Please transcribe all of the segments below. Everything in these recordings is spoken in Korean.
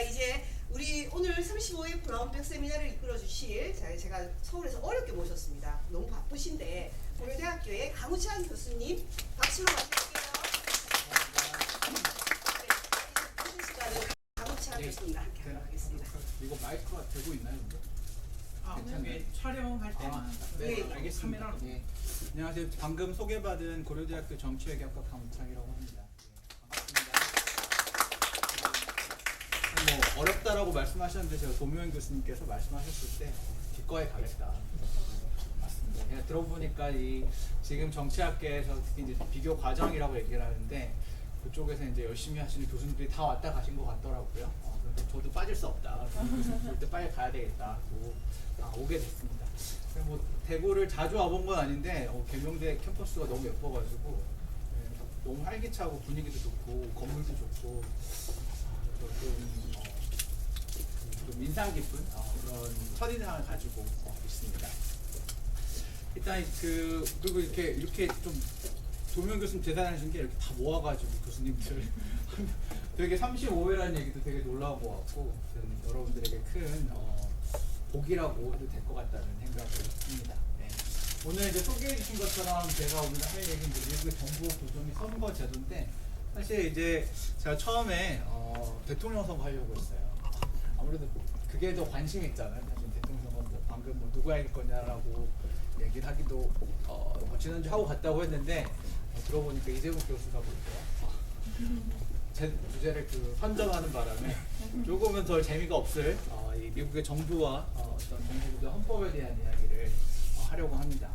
자, 이제 우리 오늘 35회 브라운백 세미나를 이끌어 주실 제가 서울에서 어렵게 모셨습니다. 너무 바쁘신데 고려대학교의 강우찬 교수님 박수로 맞을게요. 네, 모든 시간은 강우찬 교수님과 함께 하도록 하겠습니다. 이거 마이크가 되고 있나요? 네, 촬영할 때만. 네, 알겠습니다. 네. 안녕하세요. 방금 소개받은 고려대학교 정치외교학과 강우창이라고 합니다. 네, 뭐 어렵다라고 말씀하셨는데 제가 도묘현 교수님께서 말씀하셨을 때 기꺼이 가겠다. 맞습니다. 그냥 들어보니까 지금 정치학계에서 특히 이제 비교 과정이라고 얘기를 하는데 그쪽에서 이제 열심히 하시는 교수님들이 다 왔다 가신 것 같더라고요. 그래서 저도 빠질 수 없다. 교수님 볼 때 빨리 가야 되겠다. 오게 됐습니다. 뭐 대구를 자주 와본 건 아닌데 계명대 캠퍼스가 너무 예뻐가지고 너무 활기차고 분위기도 좋고 건물도 좋고 좀 인상 깊은 그런 첫인상을 가지고 있습니다. 일단 그리고 이렇게 좀 도명 교수님 대단하신 게 이렇게 다 모아가지고 교수님들 되게 35회라는 얘기도 되게 놀라운 것 같고 여러분들에게 큰 복이라고 해도 될 것 같다는 생각을 합니다. 네. 오늘 이제 소개해 주신 것처럼 제가 오늘 할 얘기는 미국의 정부 구조및 선거 제도인데 사실 이제 제가 처음에 대통령 선거 하려고 했어요. 아무래도 그게 더 관심이 있잖아요. 사실 대통령 선거 방금 누가 이길 거냐라고 얘기를 하기도 지난주 하고 갔다고 했는데 들어보니까 이재국 교수가 보니까 제 주제를 선정하는 바람에 조금은 덜 재미가 없을 이 미국의 정부와 어떤 정부의 헌법에 대한 이야기를 하려고 합니다.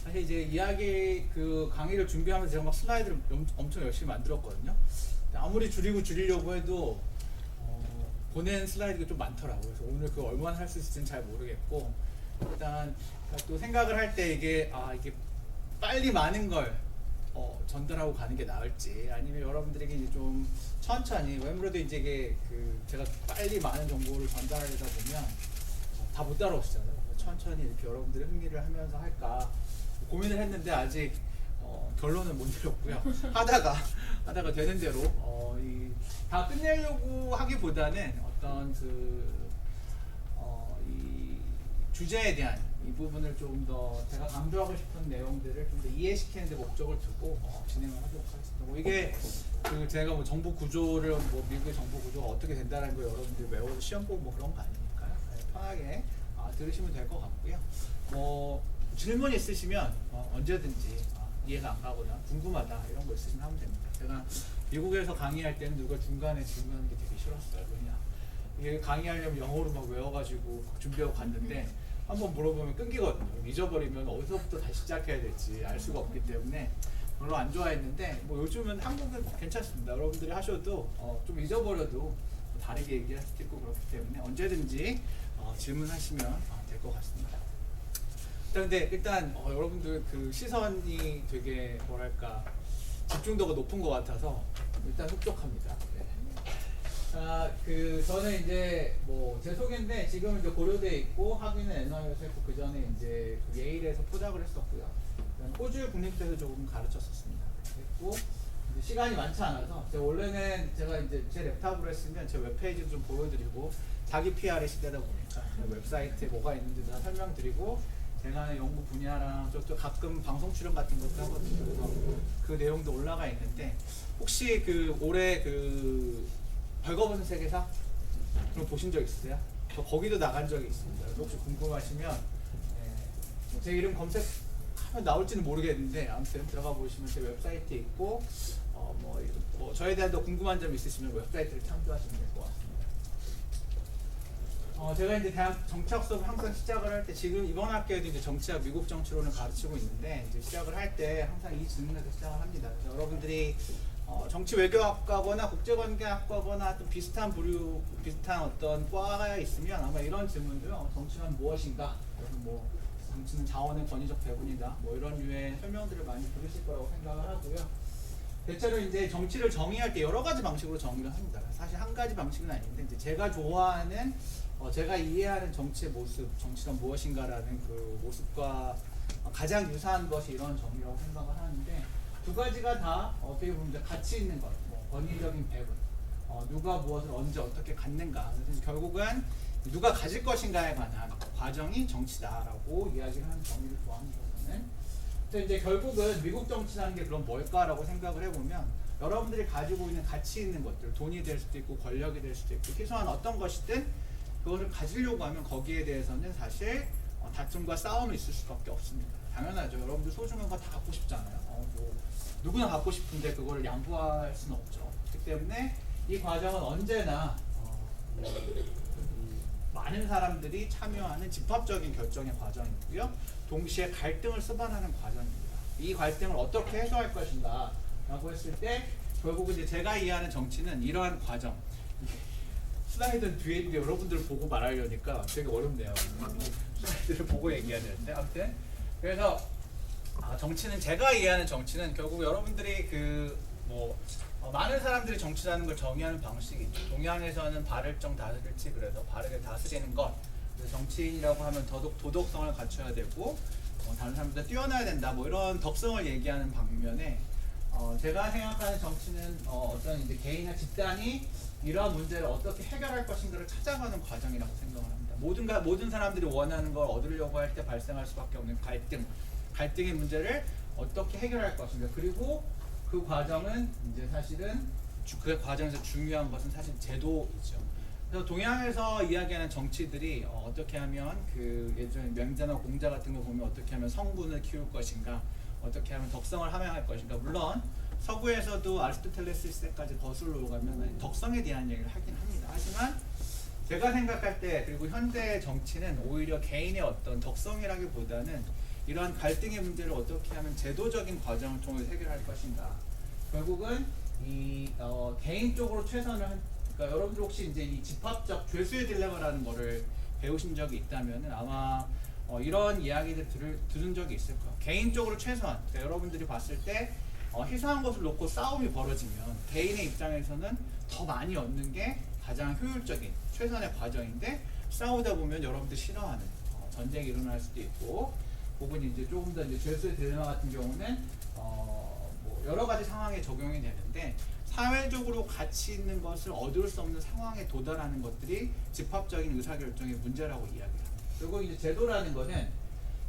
사실 이제 이야기 강의를 준비하면서 제가 막 슬라이드를 엄청 열심히 만들었거든요. 아무리 줄이려고 해도 보낸 슬라이드가 좀 많더라고요. 그래서 오늘 그거 얼마나 할 수 있을지는 잘 모르겠고 일단 또 생각을 할 때 이게 빨리 많은 걸 전달하고 가는 게 나을지 아니면 여러분들에게 이제 좀 천천히 아무래도 이제 이게 제가 빨리 많은 정보를 전달하려다 보면 다 못 따라오시잖아요. 천천히 이렇게 여러분들의 흥미를 하면서 할까 고민을 했는데 아직 결론은 못 내렸고요. 하다가 되는 대로 다 끝내려고 하기보다는 어떤 이 주제에 대한 이 부분을 좀 더 제가 강조하고 싶은 내용들을 좀 더 이해시키는 데 목적을 두고 진행을 하도록 하겠습니다. 이게 제가 뭐 정부 구조를 미국의 정부 구조가 어떻게 된다는 거 여러분들이 외워서 시험 보고 그런 거 아니니까요. 네, 편하게 들으시면 될 것 같고요. 질문 있으시면 언제든지 이해가 안 가거나 궁금하다 이런 거 있으시면 하면 됩니다. 제가 미국에서 강의할 때는 누가 중간에 질문하는 게 되게 싫었어요. 왜냐 이게 강의하려면 영어로 막 외워가지고 준비하고 갔는데 한번 물어보면 끊기거든요. 잊어버리면 어디서부터 다시 시작해야 될지 알 수가 없기 때문에 별로 안 좋아했는데 요즘은 한국은 괜찮습니다. 여러분들이 하셔도 좀 잊어버려도 다르게 얘기할 수도 있고 그렇기 때문에 언제든지 질문하시면 될 것 같습니다. 근데 일단 여러분들 시선이 되게 뭐랄까 집중도가 높은 것 같아서 일단 흡족합니다. 네. 저는 이제 제 소개인데 지금 이제 고려대에 있고 학위는 NY에서 했고 그 전에 이제 예일에서 포닥을 했었고요. 호주 국립대에서 조금 가르쳤었습니다. 했고 시간이 많지 않아서 원래는 제가 이제 제 랩탑으로 했으면 제 웹페이지도 좀 보여드리고 자기 PR의 시대다 보니까 웹사이트에 뭐가 있는지 다 설명드리고 제가 하는 연구 분야랑 또 가끔 방송 출연 같은 것도 하거든요. 그래서 그 내용도 올라가 있는데 혹시 올해 벌거벗은 세계사 그럼 보신 적 있으세요? 저 거기도 나간 적이 있습니다. 그래서 혹시 궁금하시면 제 이름 검색하면 나올지는 모르겠는데 아무튼 들어가 보시면 제 웹사이트에 있고 저에 대한 더 궁금한 점 있으시면 웹사이트를 참조하시면 될 것 같습니다. 제가 이제 대학 정치학 수업을 항상 시작을 할 때 지금 이번 학기에도 이제 정치학 미국 정치론을 가르치고 있는데 이제 시작을 할 때 항상 이 질문에서 시작을 합니다. 그래서 여러분들이 정치 외교학과거나 국제관계학과거나 좀 비슷한 어떤 과가 있으면 아마 이런 질문도요. 정치는 무엇인가? 그래서 정치는 자원의 권위적 배분이다. 이런 류의 설명들을 많이 들으실 거라고 생각을 하고요. 대체로 이제 정치를 정의할 때 여러 가지 방식으로 정의를 합니다. 사실 한 가지 방식은 아닌데 이제 제가 좋아하는 제가 이해하는 정치의 모습, 정치란 무엇인가라는 그 모습과 가장 유사한 것이 이런 정의라고 생각을 하는데 두 가지가 다 어떻게 보면 가치 있는 것, 권위적인 배분, 누가 무엇을 언제 어떻게 갖는가. 그래서 결국은 누가 가질 것인가에 관한 과정이 정치다라고 이야기를 하는 정의를 좋아합니다. 저는. 근데 이제 결국은 미국 정치라는 게 그럼 뭘까라고 생각을 해보면 여러분들이 가지고 있는 가치 있는 것들, 돈이 될 수도 있고 권력이 될 수도 있고 희소한 어떤 것이든 그거를 가지려고 하면 거기에 대해서는 사실 다툼과 싸움이 있을 수밖에 없습니다. 당연하죠. 여러분들 소중한 거 다 갖고 싶잖아요. 뭐 누구나 갖고 싶은데 그걸 양보할 수는 없죠. 그렇기 때문에 이 과정은 언제나 많은 사람들이 참여하는 집합적인 결정의 과정이고요. 동시에 갈등을 수반하는 과정입니다. 이 갈등을 어떻게 해소할 것인가 라고 했을 때 결국 이제 제가 이해하는 정치는 이러한 과정. 슬라이드는 뒤에 있는데 여러분들을 보고 말하려니까 되게 어렵네요. 슬라이드를 보고 얘기해야 되는데 아무튼 그래서 정치는 제가 이해하는 정치는 결국 여러분들이 많은 사람들이 정치라는 걸 정의하는 방식이 있죠. 동양에서는 바를정 다스릴지 그래서 바르게 다스리는 것. 그래서 정치인이라고 하면 도덕성을 갖춰야 되고 다른 사람보다 뛰어나야 된다. 뭐 이런 덕성을 얘기하는 방면에 제가 생각하는 정치는 어떤 이제 개인이나 집단이 이러한 문제를 어떻게 해결할 것인가를 찾아가는 과정이라고 생각을 합니다. 모든 사람들이 원하는 걸 얻으려고 할 때 발생할 수밖에 없는 갈등의 문제를 어떻게 해결할 것인가. 그리고 그 과정은 이제 사실은 그 과정에서 중요한 것은 사실 제도이죠. 그래서 동양에서 이야기하는 정치들이 어떻게 하면 그 예전에 명자나 공자 같은 거 보면 어떻게 하면 성분을 키울 것인가, 어떻게 하면 덕성을 함양할 것인가. 물론 서구에서도 아리스토텔레스 시대까지 거슬러 가면 덕성에 대한 얘기를 하긴 합니다. 하지만 제가 생각할 때 그리고 현대 정치는 오히려 개인의 어떤 덕성이라기보다는 이러한 갈등의 문제를 어떻게 하면 제도적인 과정을 통해 해결할 것인가. 결국은 이 개인적으로 최선을 그러니까 여러분들 혹시 이제 이 집합적 죄수의 딜레마라는 거를 배우신 적이 있다면은 아마 이런 이야기들 들은 적이 있을 거예요. 개인적으로 최소한 그러니까 여러분들이 봤을 때 희소한 것을 놓고 싸움이 벌어지면 개인의 입장에서는 더 많이 얻는 게 가장 효율적인 최선의 과정인데 싸우다 보면 여러분들 싫어하는 전쟁이 일어날 수도 있고 혹은 이제 조금 더 이제 죄수의 딜레마 같은 경우는 뭐 여러 가지 상황에 적용이 되는데 사회적으로 가치 있는 것을 얻을 수 없는 상황에 도달하는 것들이 집합적인 의사결정의 문제라고 이야기합니다. 그리고 이제 제도라는 것은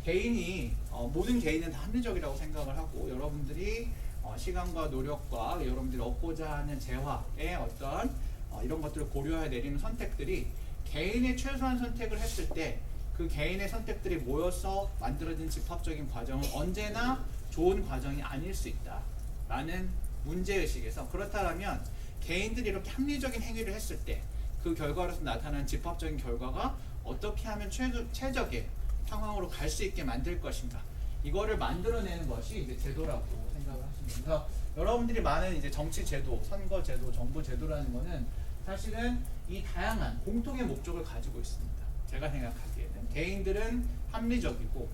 개인이 모든 개인은 다 합리적이라고 생각을 하고 여러분들이 시간과 노력과 여러분들이 얻고자 하는 재화의 어떤 이런 것들을 고려해 내리는 선택들이 개인의 최소한 선택을 했을 때 그 개인의 선택들이 모여서 만들어진 집합적인 과정은 언제나 좋은 과정이 아닐 수 있다라는 문제의식에서 그렇다면 개인들이 이렇게 합리적인 행위를 했을 때 그 결과로서 나타난 집합적인 결과가 어떻게 하면 최적의 상황으로 갈 수 있게 만들 것인가 이거를 만들어내는 것이 이제 제도라고 생각을 하십니다. 그래서 여러분들이 많은 이제 정치 제도, 선거 제도, 정부 제도라는 것은 사실은 이 다양한 공통의 목적을 가지고 있습니다. 제가 생각하기에는 개인들은 합리적이고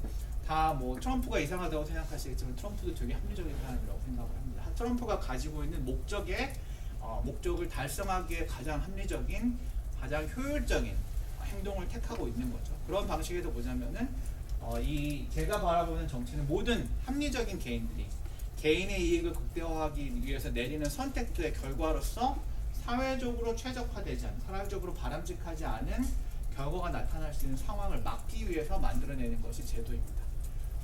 다 뭐 트럼프가 이상하다고 생각하시겠지만 트럼프도 되게 합리적인 사람이라고 생각을 합니다. 트럼프가 가지고 있는 목적을 달성하기에 가장 합리적인, 가장 효율적인 행동을 택하고 있는 거죠. 그런 방식에서 보자면은 제가 바라보는 정치는 모든 합리적인 개인들이 개인의 이익을 극대화하기 위해서 내리는 선택들의 결과로서 사회적으로 최적화되지 않은, 사회적으로 바람직하지 않은 결과가 나타날 수 있는 상황을 막기 위해서 만들어내는 것이 제도입니다.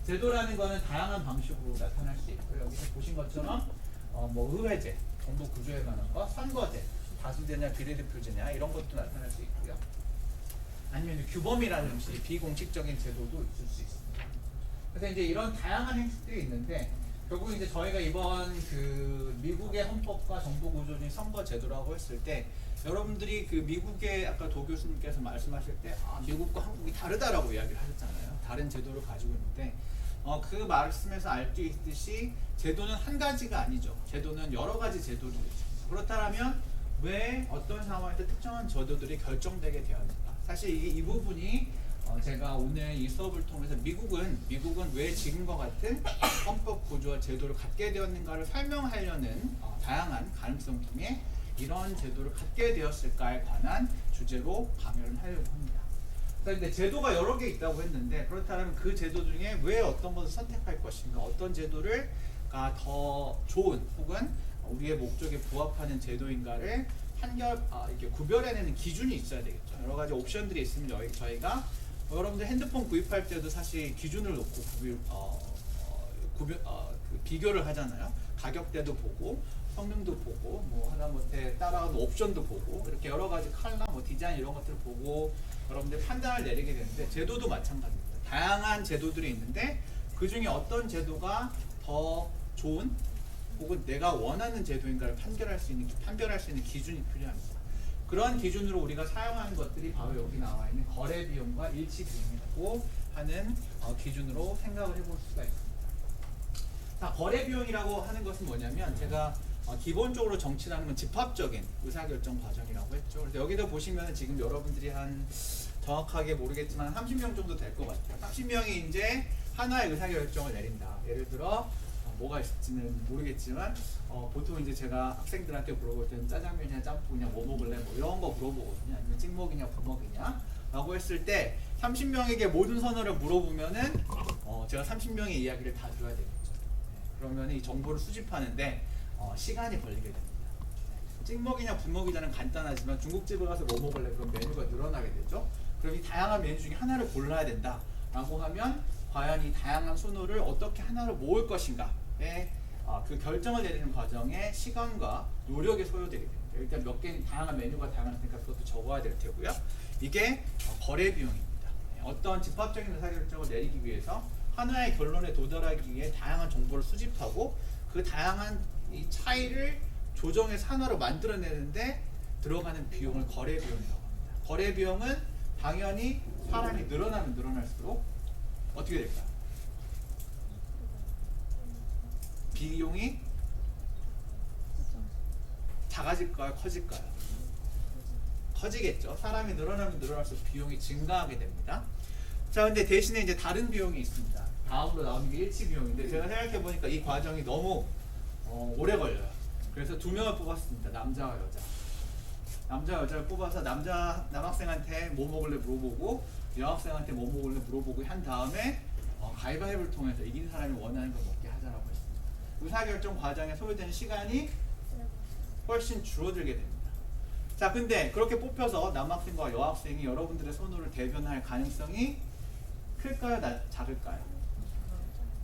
제도라는 것은 다양한 방식으로 나타날 수 있고요. 여기서 보신 것처럼 뭐 의회제, 정부 구조에 관한 것, 선거제, 다수제냐 비례대표제냐 이런 것도 나타날 수 있고요. 아니면 규범이라든지 비공식적인 제도도 있을 수 있습니다. 그래서 이제 이런 다양한 행식들이 있는데 결국 이제 저희가 이번 그 미국의 헌법과 정부 구조인 선거 제도라고 했을 때 여러분들이 그 미국의 아까 도 교수님께서 말씀하실 때 미국과 한국이 다르다라고 이야기를 하셨잖아요. 다른 제도를 가지고 있는데 그 말씀에서 알 수 있듯이 제도는 한 가지가 아니죠. 제도는 여러 가지 제도를 있습니다. 그렇다면 왜 어떤 상황에서 특정한 제도들이 결정되게 되었는가? 사실 이 부분이 제가 오늘 이 수업을 통해서 미국은 왜 지금과 같은 헌법 구조와 제도를 갖게 되었는가를 설명하려는 다양한 가능성 중에 이런 제도를 갖게 되었을까에 관한 주제로 강연을 하려고 합니다. 그런데 제도가 여러 개 있다고 했는데 그렇다면 그 제도 중에 왜 어떤 것을 선택할 것인가, 어떤 제도가 더 좋은 혹은 우리의 목적에 부합하는 제도인가를 이렇게 구별해내는 기준이 있어야 되겠죠. 여러 가지 옵션들이 있으면 저희가 여러분들 핸드폰 구입할 때도 사실 기준을 놓고 비교를 하잖아요. 가격대도 보고 성능도 보고 뭐 하다못해 따라가는 옵션도 보고 이렇게 여러 가지 컬러, 뭐 디자인 이런 것들을 보고 여러분들 판단을 내리게 되는데 제도도 마찬가지입니다. 다양한 제도들이 있는데 그 중에 어떤 제도가 더 좋은 혹은 내가 원하는 제도인가를 판별할 수 있는 기준이 필요합니다. 그런 기준으로 우리가 사용하는 것들이 바로 여기 나와 있는 거래 비용과 일치 비용이라고 하는 기준으로 생각을 해볼 수가 있습니다. 자, 거래 비용이라고 하는 것은 뭐냐면 제가 기본적으로 정치라는 건 집합적인 의사결정 과정이라고 했죠. 그래서 여기도 보시면 지금 여러분들이 한 정확하게 모르겠지만 30명 정도 될 것 같아요. 30명이 이제 하나의 의사결정을 내린다. 예를 들어 뭐가 있을지는 모르겠지만 보통 이제 제가 학생들한테 물어볼 때는 짜장면이냐 짬뽕이냐 뭐 먹을래 뭐 이런 거 물어보거든요. 아니면 찍먹이냐 부먹이냐 라고 했을 때 30명에게 모든 선호를 물어보면은 제가 30명의 이야기를 다 들어야 되겠죠. 그러면 이 정보를 수집하는데 시간이 걸리게 됩니다. 찍먹이냐 부먹이냐는 간단하지만 중국집에 가서 뭐 먹을래 그럼 메뉴가 늘어나게 되죠. 그럼 이 다양한 메뉴 중에 하나를 골라야 된다 라고 하면 과연 이 다양한 선호를 어떻게 하나로 모을 것인가에 그 결정을 내리는 과정에 시간과 노력이 소요되게 됩니다. 일단 몇 개 다양한 메뉴가 다양하니까 그것도 적어야 될 테고요. 이게 거래 비용입니다. 어떤 집합적인 의사결정을 내리기 위해서 하나의 결론에 도달하기 위해 다양한 정보를 수집하고 그 다양한 이 차이를 조정해서 하나로 만들어내는데 들어가는 비용을 거래 비용이라고 합니다. 거래 비용은 당연히 사람이 늘어나면 늘어날수록 어떻게 될까요? 비용이 작아질까요? 커질까요? 커지겠죠. 사람이 늘어나면 늘어날수록 비용이 증가하게 됩니다. 자, 근데 대신에 이제 다른 비용이 있습니다. 다음으로 나오는 게 일치 비용인데 제가 생각해 보니까 이 과정이 너무 오래 걸려요. 그래서 2명을 뽑았습니다. 남자와 여자. 남자와 여자를 뽑아서 남학생한테 뭐 먹을래 물어보고 여학생한테 뭐 먹을래 물어보고 한 다음에 가위바위보를 통해서 이긴 사람이 원하는 걸 먹게 하자라고 했습니다. 의사결정 과정에 소요되는 시간이 훨씬 줄어들게 됩니다. 자, 근데 그렇게 뽑혀서 남학생과 여학생이 여러분들의 선호를 대변할 가능성이 클까요? 작을까요?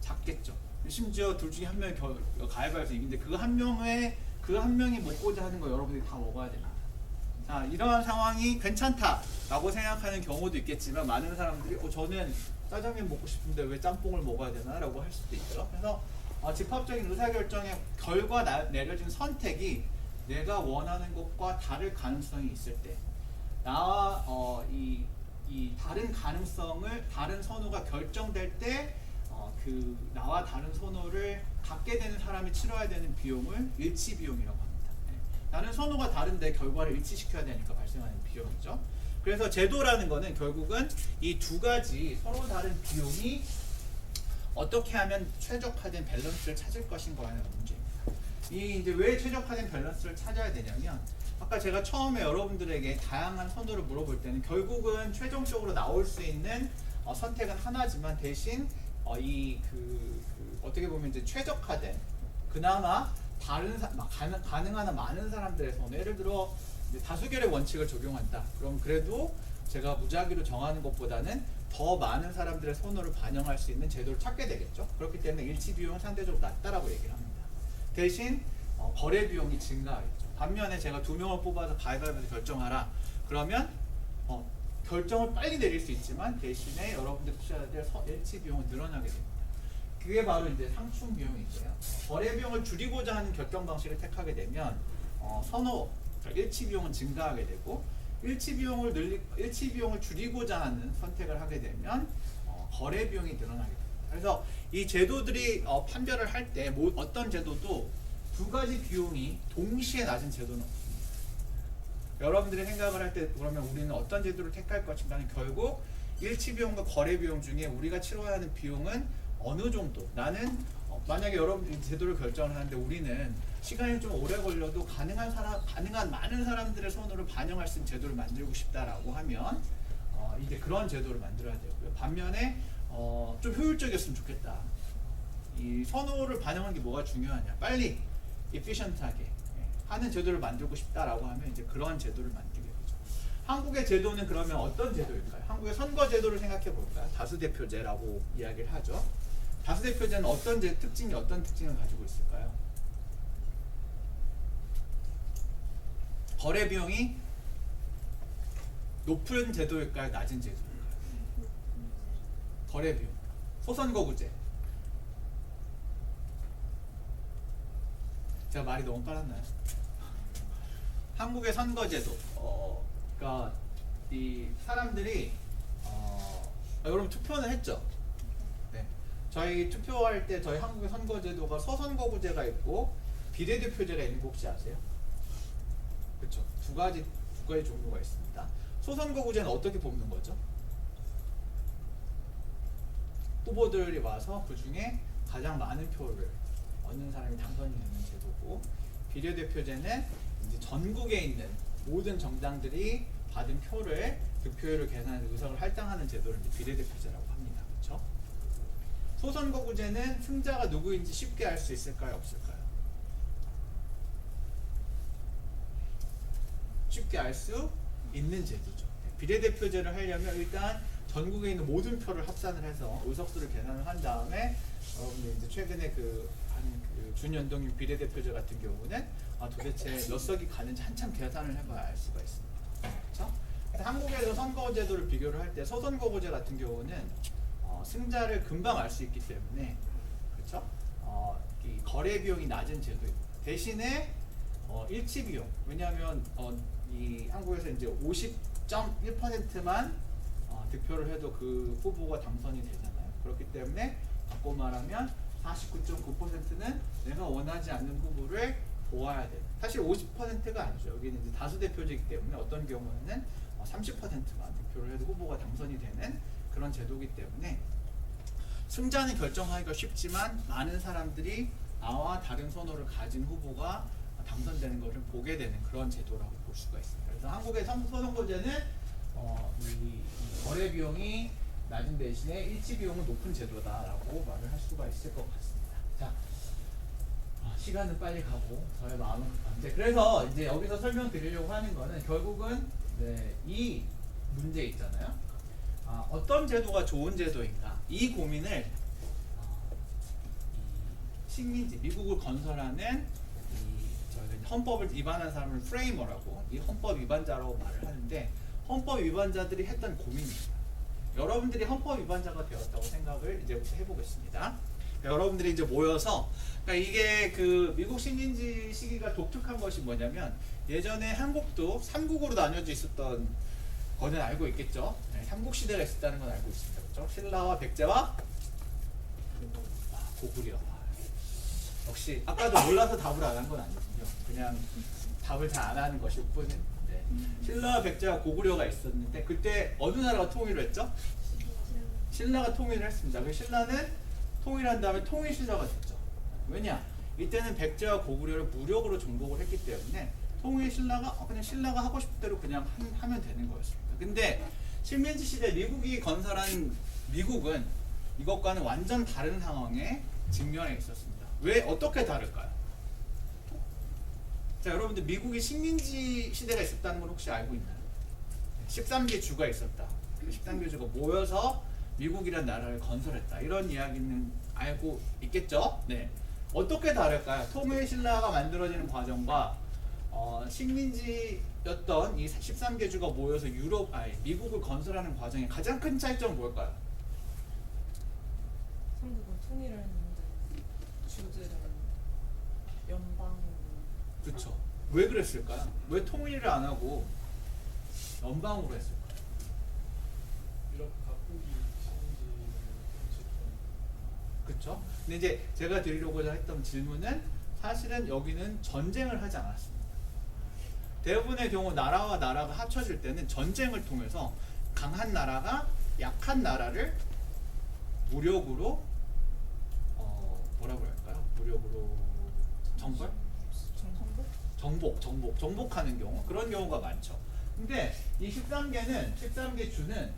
작겠죠. 심지어 둘 중에 한 명이 가위바위보에서 이긴데 그 한 명이 먹고자 하는 거 여러분들이 다 먹어야 됩니다. 자, 이러한 상황이 괜찮다라고 생각하는 경우도 있겠지만 많은 사람들이 저는 짜장면 먹고 싶은데 왜 짬뽕을 먹어야 되나? 라고 할 수도 있죠. 그래서 집합적인 의사결정의 결과 내려진 선택이 내가 원하는 것과 다를 가능성이 있을 때 나와 이 다른 가능성을 다른 선호가 결정될 때 나와 다른 선호를 갖게 되는 사람이 치러야 되는 비용을 일치 비용이라고 합니다. 나는 선호가 다른데 결과를 일치시켜야 되니까 발생하는 비용이죠. 그래서 제도라는 거는 결국은 이 두 가지 서로 다른 비용이 어떻게 하면 최적화된 밸런스를 찾을 것인가 하는 문제입니다. 이 이제 왜 최적화된 밸런스를 찾아야 되냐면 아까 제가 처음에 여러분들에게 다양한 선호를 물어볼 때는 결국은 최종적으로 나올 수 있는 선택은 하나지만 대신 어떻게 보면 이제 최적화된 그나마 가능한 많은 사람들의 선호, 예를 들어 이제 다수결의 원칙을 적용한다. 그럼 그래도 제가 무작위로 정하는 것보다는 더 많은 사람들의 선호를 반영할 수 있는 제도를 찾게 되겠죠. 그렇기 때문에 일치 비용은 상대적으로 낮다라고 얘기를 합니다. 대신 거래 비용이 증가하겠죠. 반면에 제가 2명을 뽑아서 가위바위보에서 결정하라. 그러면 결정을 빨리 내릴 수 있지만 대신에 여러분들이 치셔야 될 일치 비용은 늘어나게 됩니다. 그게 바로 이제 상충 비용인데요. 거래 비용을 줄이고자 하는 결정 방식을 택하게 되면 일치 비용은 증가하게 되고 일치 비용을 줄이고자 하는 선택을 하게 되면 거래 비용이 늘어나게 됩니다. 그래서 이 제도들이 판별을 할 때 어떤 제도도 두 가지 비용이 동시에 낮은 제도는 없습니다. 여러분들이 생각을 할 때 그러면 우리는 어떤 제도를 택할 것인가는 결국 일치 비용과 거래 비용 중에 우리가 치러야 하는 비용은 어느 정도 나는 만약에 여러분들이 제도를 결정을 하는데 우리는 시간이 좀 오래 걸려도 가능한 많은 사람들의 선호를 반영할 수 있는 제도를 만들고 싶다라고 하면 이제 그런 제도를 만들어야 되고요. 반면에 좀 효율적이었으면 좋겠다. 이 선호를 반영하는 게 뭐가 중요하냐? 빨리, efficient하게 하는 제도를 만들고 싶다라고 하면 이제 그런 제도를 만들게 되죠. 한국의 제도는 그러면 어떤 제도일까요? 한국의 선거 제도를 생각해 볼까요? 다수대표제라고 이야기를 하죠. 다수대표제는 어떤 어떤 특징을 가지고 있을까요? 거래 비용이 높은 제도일까요? 낮은 제도일까요? 거래 비용. 소선거구제. 제가 말이 너무 빨랐나요? 한국의 선거제도. 그러니까 이 사람들이 여러분 투표는 했죠? 네. 저희 투표할 때 저희 한국의 선거제도가 소선거구제가 있고 비례대표제가 있는 거 혹시 아세요? 그렇죠. 두 가지 종류가 있습니다. 소선거구제는 어떻게 뽑는 거죠? 후보들이 와서 그 중에 가장 많은 표를 얻는 사람이 당선이 되는 제도고, 비례대표제는 이제 전국에 있는 모든 정당들이 받은 표를 득표율을 계산해서 의석을 할당하는 제도를 이제 비례대표제라고 합니다. 그렇죠? 소선거구제는 승자가 누구인지 쉽게 알 수 있을까요, 없을까요? 쉽게 알 수 있는 제도죠. 비례대표제를 하려면 일단 전국에 있는 모든 표를 합산을 해서 의석수를 계산을 한 다음에 여러분들 이제 최근에 그 준연동형 비례대표제 같은 경우는 도대체 몇 석이 가는지 한참 계산을 해봐야 알 수가 있습니다. 그렇죠? 한국에서 선거제도를 비교를 할 때 소선거구제 같은 경우는 승자를 금방 알 수 있기 때문에, 그렇죠? 이 거래 비용이 낮은 제도이고, 대신에 일치 비용, 왜냐하면 이 한국에서 이제 50.1%만 득표를 해도 그 후보가 당선이 되잖아요. 그렇기 때문에 바꿔 말하면 49.9%는 내가 원하지 않는 후보를 보아야 돼. 사실 50%가 아니죠. 여기는 이제 다수대표제이기 때문에 어떤 경우에는 30%만 득표를 해도 후보가 당선이 되는 그런 제도이기 때문에 승자는 결정하기가 쉽지만 많은 사람들이 나와 다른 선호를 가진 후보가 당선되는 것을 보게 되는 그런 제도라고 볼 수가 있습니다. 그래서 한국의 소선거제는 이 거래 비용이 낮은 대신에 일치 비용은 높은 제도다라고 말을 할 수가 있을 것 같습니다. 자, 시간은 빨리 가고 저의 마음은 급한데, 그래서 이제 여기서 설명드리려고 하는 거는 결국은 이 문제 있잖아요. 어떤 제도가 좋은 제도인가, 이 고민을 식민지 미국을 건설하는 저희가 헌법을 위반한 사람을 프레이머라고, 이 헌법 위반자라고 말을 하는데, 헌법 위반자들이 했던 고민입니다. 여러분들이 헌법 위반자가 되었다고 생각을 이제부터 해보겠습니다. 여러분들이 이제 모여서, 그러니까 이게 그 미국 식민지 시기가 독특한 것이 뭐냐면, 예전에 한국도 삼국으로 나뉘어져 있었던 거는 알고 있겠죠? 네, 삼국 시대가 있었다는 건 알고 있습니다. 그렇죠? 신라와 백제와 고구려. 역시 아까도 몰라서 답을 안 한 건 아니군요. 그냥 답을 잘 안 하는 것일 뿐은. 네. 신라와 백제와 고구려가 있었는데 그때 어느 나라가 통일을 했죠? 신라가 통일을 했습니다. 그 신라는 통일한 다음에 통일신라가 됐죠. 왜냐? 이때는 백제와 고구려를 무력으로 정복을 했기 때문에 통일신라가 그냥 신라가 하고 싶은 대로 그냥 하면 되는 거였습니다. 근데 식민지 시대 미국이 건설한 미국은 이것과는 완전 다른 상황에 직면해 있었습니다. 왜 어떻게 다를까요? 자, 여러분들 미국이 식민지 시대가 있었다는 걸 혹시 알고 있나요? 13개 주가 있었다. 13개 주가 모여서 미국이란 나라를 건설했다. 이런 이야기는 알고 있겠죠? 네. 어떻게 다를까요? 통일신라가 만들어지는 과정과 식민지였던 이 13개 주가 모여서 미국을 건설하는 과정의 가장 큰 차이점은 뭘까요? 한국은 통일을 했는데 주들은 연방. 그렇죠. 왜 그랬을까요? 왜 통일을 안 하고 연방으로 했을까요? 이렇게 바꾸기 식민지는 그렇죠. 근데 이제 제가 드리려고자 했던 질문은 사실은 여기는 전쟁을 하지 않았습니다. 대부분의 경우 나라와 나라가 합쳐질 때는 전쟁을 통해서 강한 나라가 약한 나라를 무력으로 뭐라고 할까요? 무력으로 정복하는 경우, 그런 경우가 많죠. 근데 이 13개 주는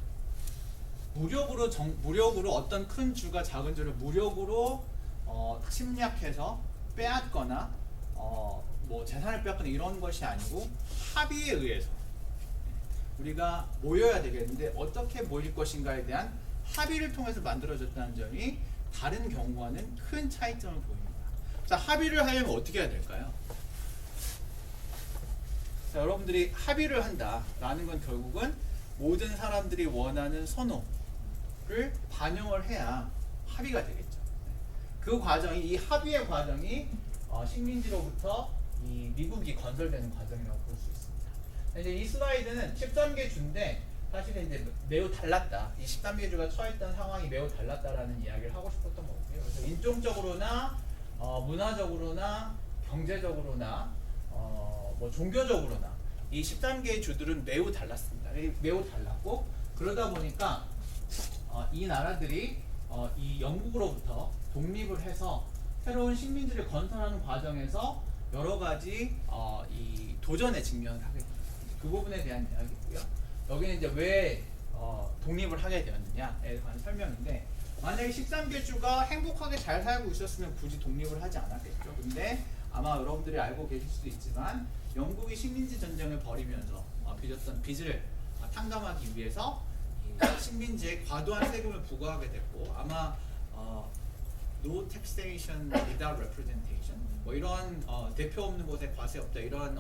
무력으로 어떤 큰 주가 작은 주를 무력으로 침략해서 빼앗거나 뭐 재산을 빼앗거나 이런 것이 아니고 합의에 의해서 우리가 모여야 되겠는데 어떻게 모일 것인가에 대한 합의를 통해서 만들어졌다는 점이 다른 경우와는 큰 차이점을 보입니다. 자, 합의를 하려면 어떻게 해야 될까요? 자, 여러분들이 합의를 한다라는 건 결국은 모든 사람들이 원하는 선호를 반영을 해야 합의가 되겠죠. 그 과정이, 이 합의의 과정이 식민지로부터 이 미국이 건설되는 과정이라고 볼 수 있습니다. 이제 이 슬라이드는 13개 주인데 사실은 이제 매우 달랐다. 이 13개 주가 처했던 상황이 매우 달랐다라는 이야기를 하고 싶었던 거고요. 그래서 인종적으로나 문화적으로나 경제적으로나 뭐 종교적으로나 이 13개의 주들은 매우 달랐습니다. 매우 달랐고 그러다 보니까 이 나라들이 이 영국으로부터 독립을 해서 새로운 식민지를 건설하는 과정에서 여러 가지 이 도전에 직면을 하게 됩니다. 그 부분에 대한 이야기고요. 여기는 이제 왜 독립을 하게 되었느냐에 관한 설명인데 만약에 13개 주가 행복하게 잘 살고 있었으면 굳이 독립을 하지 않았겠죠. 근데 아마 여러분들이 알고 계실 수도 있지만 영국이 식민지 전쟁을 벌이면서 빚었던 빚을 탕감하기 위해서 이 식민지에 과도한 세금을 부과하게 됐고 아마 no taxation without representation 뭐 이런 대표 없는 곳에 과세 없다 이런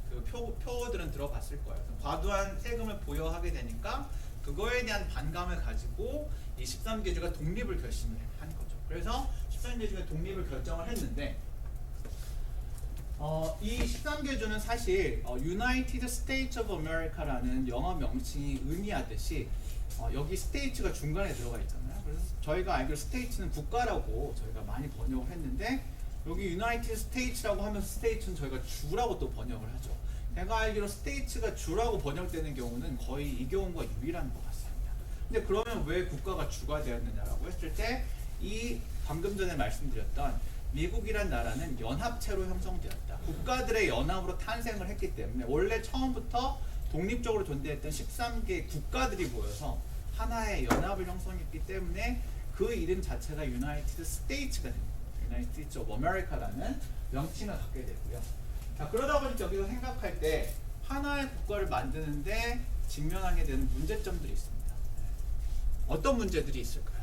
그 표어들은 들어봤을 거예요. 과도한 세금을 부여하게 되니까 그거에 대한 반감을 가지고 이 13개 주가 독립을 결심을 한 거죠. 그래서 13개 주가 독립을 결정을 했는데 이 13개 주는 사실 United States of America라는 영어 명칭이 의미하듯이 여기 state가 중간에 들어가 있잖아요. 그래서 저희가 알기로 state는 국가라고 저희가 많이 번역을 했는데 여기 United States라고 하면 state는 저희가 주라고 또 번역을 하죠. 제가 알기로 state가 주라고 번역되는 경우는 거의 이 경우가 유일한 것 같습니다. 근데 그러면 왜 국가가 주가 되었느냐라고 했을 때 이 방금 전에 말씀드렸던 미국이란 나라는 연합체로 형성되었다. 국가들의 연합으로 탄생을 했기 때문에 원래 처음부터 독립적으로 존재했던 13개 국가들이 모여서 하나의 연합을 형성했기 때문에 그 이름 자체가 United States가 됩니다. United States of America라는 명칭을 갖게 되고요. 자, 그러다 보니까 여기서 생각할 때 하나의 국가를 만드는데 직면하게 되는 문제점들이 있습니다. 어떤 문제들이 있을까요?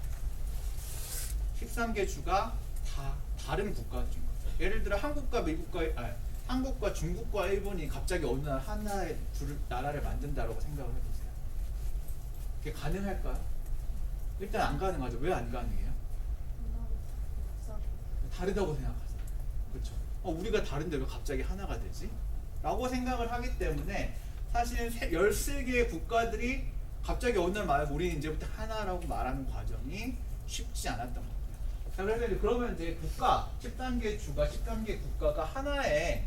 13개 주가 다 다른 국가들인 거죠. 예를 들어 한국과 중국과 일본이 갑자기 어느 날 하나의 나라를 만든다라고 생각을 해보세요. 그게 가능할까요? 일단 안 가능하죠. 왜 안 가능해요? 다르다고 생각하세요. 그렇죠. 우리가 다른데 왜 갑자기 하나가 되지? 라고 생각을 하기 때문에 사실은 13개의 국가들이 갑자기 어느 날 말하면 우리는 이제부터 하나라고 말하는 과정이 쉽지 않았던 겁니다. 자, 그래서 이제 그러면 이제 국가, 13개 주가, 13개 국가가 하나의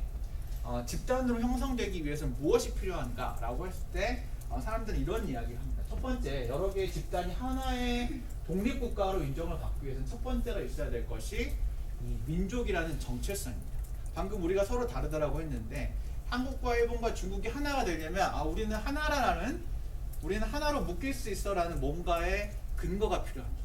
집단으로 형성되기 위해서는 무엇이 필요한가? 라고 했을 때 사람들은 이런 이야기를 합니다. 첫 번째, 여러 개의 집단이 하나의 독립국가로 인정을 받기 위해서는 첫 번째가 있어야 될 것이 이 민족이라는 정체성입니다. 방금 우리가 서로 다르다라고 했는데 한국과 일본과 중국이 하나가 되려면 우리는 하나로 묶일 수 있어라는 뭔가의 근거가 필요합니다.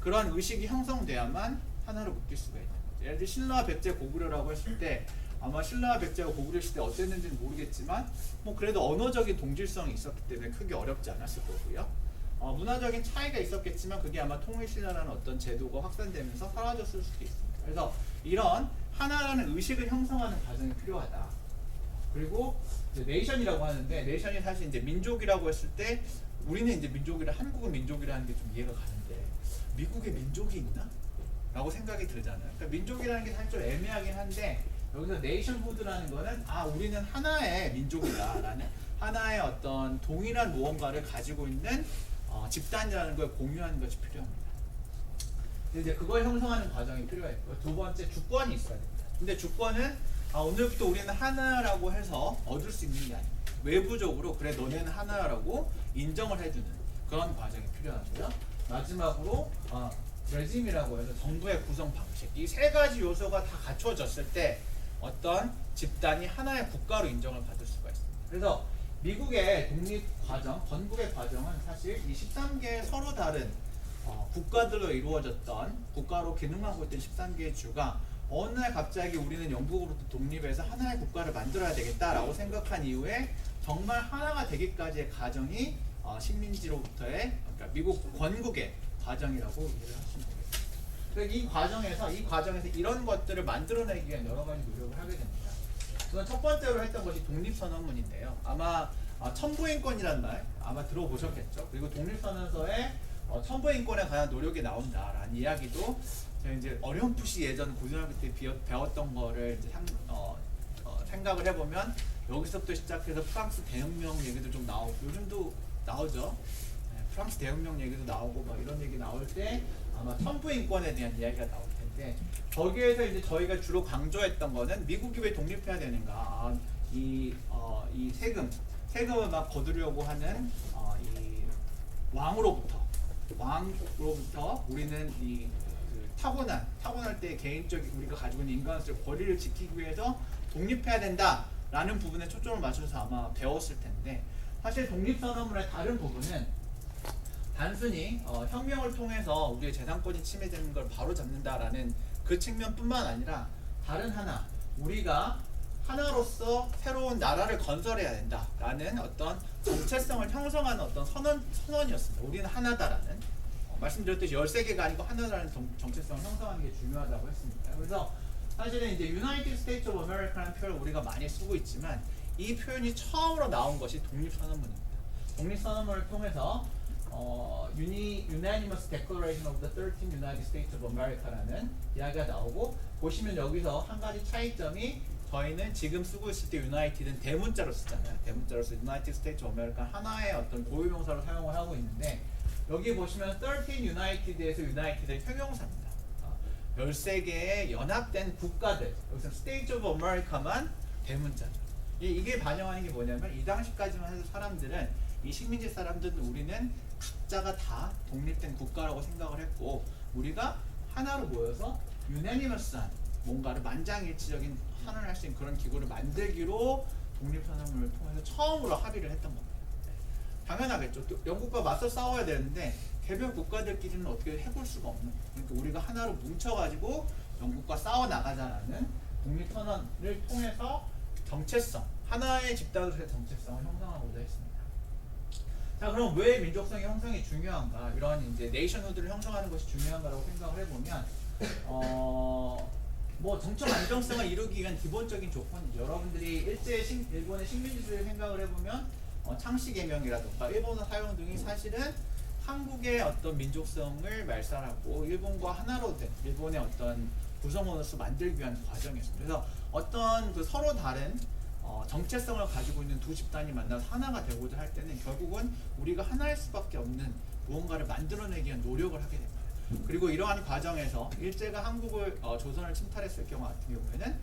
그러한 의식이 형성돼야만 하나로 묶일 수가 있는 거죠. 예를 들어 신라와 백제 고구려라고 했을 때 아마 신라와 백제가 고구려 시대 어땠는지는 모르겠지만 뭐 그래도 언어적인 동질성이 있었기 때문에 크게 어렵지 않았을 거고요. 문화적인 차이가 있었겠지만 그게 아마 통일신라라는 어떤 제도가 확산되면서 사라졌을 수도 있습니다. 그래서 이런 하나라는 의식을 형성하는 과정이 필요하다. 그리고 이제 네이션이라고 하는데 네이션이 사실 이제 민족이라고 했을 때 우리는 이제 한국은 민족이라는 게 좀 이해가 가는데 미국에 민족이 있나? 라고 생각이 들잖아요. 그러니까 민족이라는 게 사실 좀 애매하긴 한데 여기서 네이션후드라는 거는 우리는 하나의 민족이다라는 하나의 어떤 동일한 무언가를 가지고 있는 집단이라는 걸 공유하는 것이 필요합니다. 이제 그걸 형성하는 과정이 필요했고 두 번째 주권이 있어야 됩니다. 근데 주권은 오늘부터 우리는 하나라고 해서 얻을 수 있는 게 아닙니다. 외부적으로 그래 너네는 하나라고 인정을 해주는 그런 과정이 필요하고요. 마지막으로 레짐이라고 해서 정부의 구성 방식 이 세 가지 요소가 다 갖춰졌을 때 어떤 집단이 하나의 국가로 인정을 받을 수가 있습니다. 그래서 미국의 독립 과정, 건국의 과정은 사실 이 13개의 서로 다른 국가들로 이루어졌던 국가로 기능하고 있던 13개의 주가 어느 날 갑자기 우리는 영국으로부터 독립해서 하나의 국가를 만들어야 되겠다라고 생각한 이후에 정말 하나가 되기까지의 과정이 식민지로부터의 그러니까 미국 건국의 과정이라고 이해를 하시면 되겠습니다. 그래서 이 과정에서 이런 것들을 만들어내기 위한 여러 가지 노력을 하게 됩니다. 우선 첫 번째로 했던 것이 독립선언문인데요. 아마 천부인권이라는 말 아마 들어보셨겠죠. 그리고 독립선언서에 천부인권에 관한 노력이 나온다라는 이야기도 제가 이제 어렴풋이 예전 고등학교 때 배웠던 거를 이제 생각을 해보면 여기서부터 시작해서 프랑스 대혁명 얘기도 좀 나오고 요즘도 나오죠. 네, 프랑스 대혁명 얘기도 나오고 막 이런 얘기 나올 때 아마 천부인권에 대한 이야기가 나올 텐데 거기에서 이제 저희가 주로 강조했던 거는 미국이 왜 독립해야 되는가 이 세금을 막 거두려고 하는 이 왕으로부터 우리는 타고날 때 개인적인 우리가 가지고 있는 인간으로서의 권리를 지키기 위해서 독립해야 된다라는 부분에 초점을 맞춰서 아마 배웠을 텐데 사실 독립선언문의 다른 부분은 단순히 혁명을 통해서 우리의 재산권이 침해되는 걸 바로 잡는다라는 그 측면뿐만 아니라 다른 하나 우리가 하나로서 새로운 나라를 건설해야 된다라는 어떤 정체성을 형성하는 어떤 선언이었습니다. 우리는 하나다라는 말씀드렸듯이 13개가 아니고 하나라는 정체성을 형성하는 게 중요하다고 했습니다. 그래서 사실은 이제 United States of America라는 표현을 우리가 많이 쓰고 있지만 이 표현이 처음으로 나온 것이 독립선언문입니다. 독립선언문을 통해서 Unanimous Declaration of the 13 United States of America라는 이야기가 나오고 보시면 여기서 한 가지 차이점이 저희는 지금 쓰고 있을 때 United은 대문자로 쓰잖아요. 대문자로 써 United States of America 하나의 어떤 고유명사로 사용을 하고 있는데 여기 보시면 13 United에서 United의 형용사입니다. 13개의 연합된 국가들 여기서 States of America만 대문자죠. 이게 반영하는 게 뭐냐면 이 당시까지만 해도 사람들은 이 식민지 사람들은 우리는 각자가 다 독립된 국가라고 생각을 했고 우리가 하나로 모여서 유나니머스한 뭔가를 만장일치적인 선언을 할 수 있는 그런 기구를 만들기로 독립선언문을 통해서 처음으로 합의를 했던 겁니다. 당연하겠죠. 또 영국과 맞서 싸워야 되는데 개별 국가들끼리는 어떻게 해볼 수가 없는 그러니까 우리가 하나로 뭉쳐가지고 영국과 싸워 나가자라는 독립선언을 통해서 정체성 하나의 집단으로서의 정체성을 형성하고자 했습니다. 자 그럼 왜 민족성의 형성이 중요한가 이런 이제 네이션후드를 형성하는 것이 중요한가라고 생각을 해보면 뭐 정책 안정성을 이루기 위한 기본적인 조건이죠. 여러분들이 일본의 식민지주의를 생각을 해보면 창씨개명이라든가 일본어 사용 등이 사실은 한국의 어떤 민족성을 말살하고 일본과 하나로 된 일본의 어떤 구성원으로서 만들기 위한 과정이었습니다. 그래서 어떤 그 서로 다른 정체성을 가지고 있는 두 집단이 만나서 하나가 되고자 할 때는 결국은 우리가 하나일 수밖에 없는 무언가를 만들어내기 위한 노력을 하게 됩니다. 그리고 이러한 과정에서 일제가 한국을 조선을 침탈했을 경우 같은 경우에는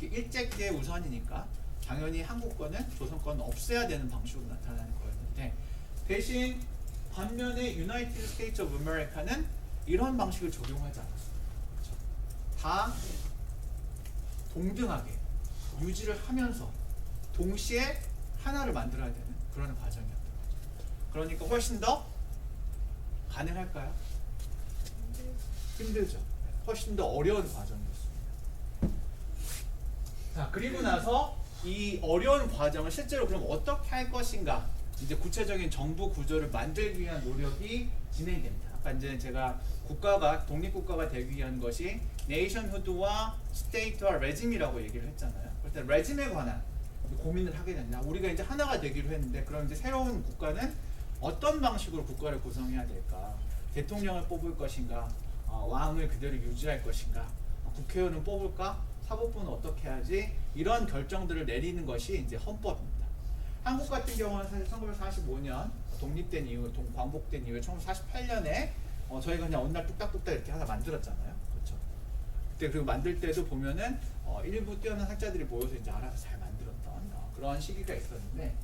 일제기의 우선이니까 당연히 한국권은 조선권은 없애야 되는 방식으로 나타나는 거였는데 대신 반면에 United States of America는 이런 방식을 적용하지 않았습니다. 그렇죠? 다 동등하게 유지를 하면서 동시에 하나를 만들어야 되는 그런 과정이었던 거죠. 그러니까 훨씬 더 가능할까요? 힘들죠. 훨씬 더 어려운 과정이었습니다. 자 그리고 나서 이 어려운 과정을 실제로 그럼 어떻게 할 것인가 이제 구체적인 정부 구조를 만들기 위한 노력이 진행됩니다. 아까 이제 제가 독립국가가 되기 위한 것이 네이션후드와 스테이트와 레짐이라고 얘기를 했잖아요. 그럴 때 레짐에 관한 고민을 하게 된다. 우리가 이제 하나가 되기로 했는데 그럼 이제 새로운 국가는 어떤 방식으로 국가를 구성해야 될까? 대통령을 뽑을 것인가? 왕을 그대로 유지할 것인가? 국회의원은 뽑을까? 사법부는 어떻게 해야지? 이런 결정들을 내리는 것이 이제 헌법입니다. 한국 같은 경우는 사실 1945년 독립된 이후, 광복된 이후에 1948년에 저희가 그냥 어느 날 뚝딱뚝딱 이렇게 하나 만들었잖아요. 그렇죠? 그때 그리고 만들 때도 보면은 일부 뛰어난 학자들이 모여서 이제 알아서 잘 만들었던 그런 시기가 있었는데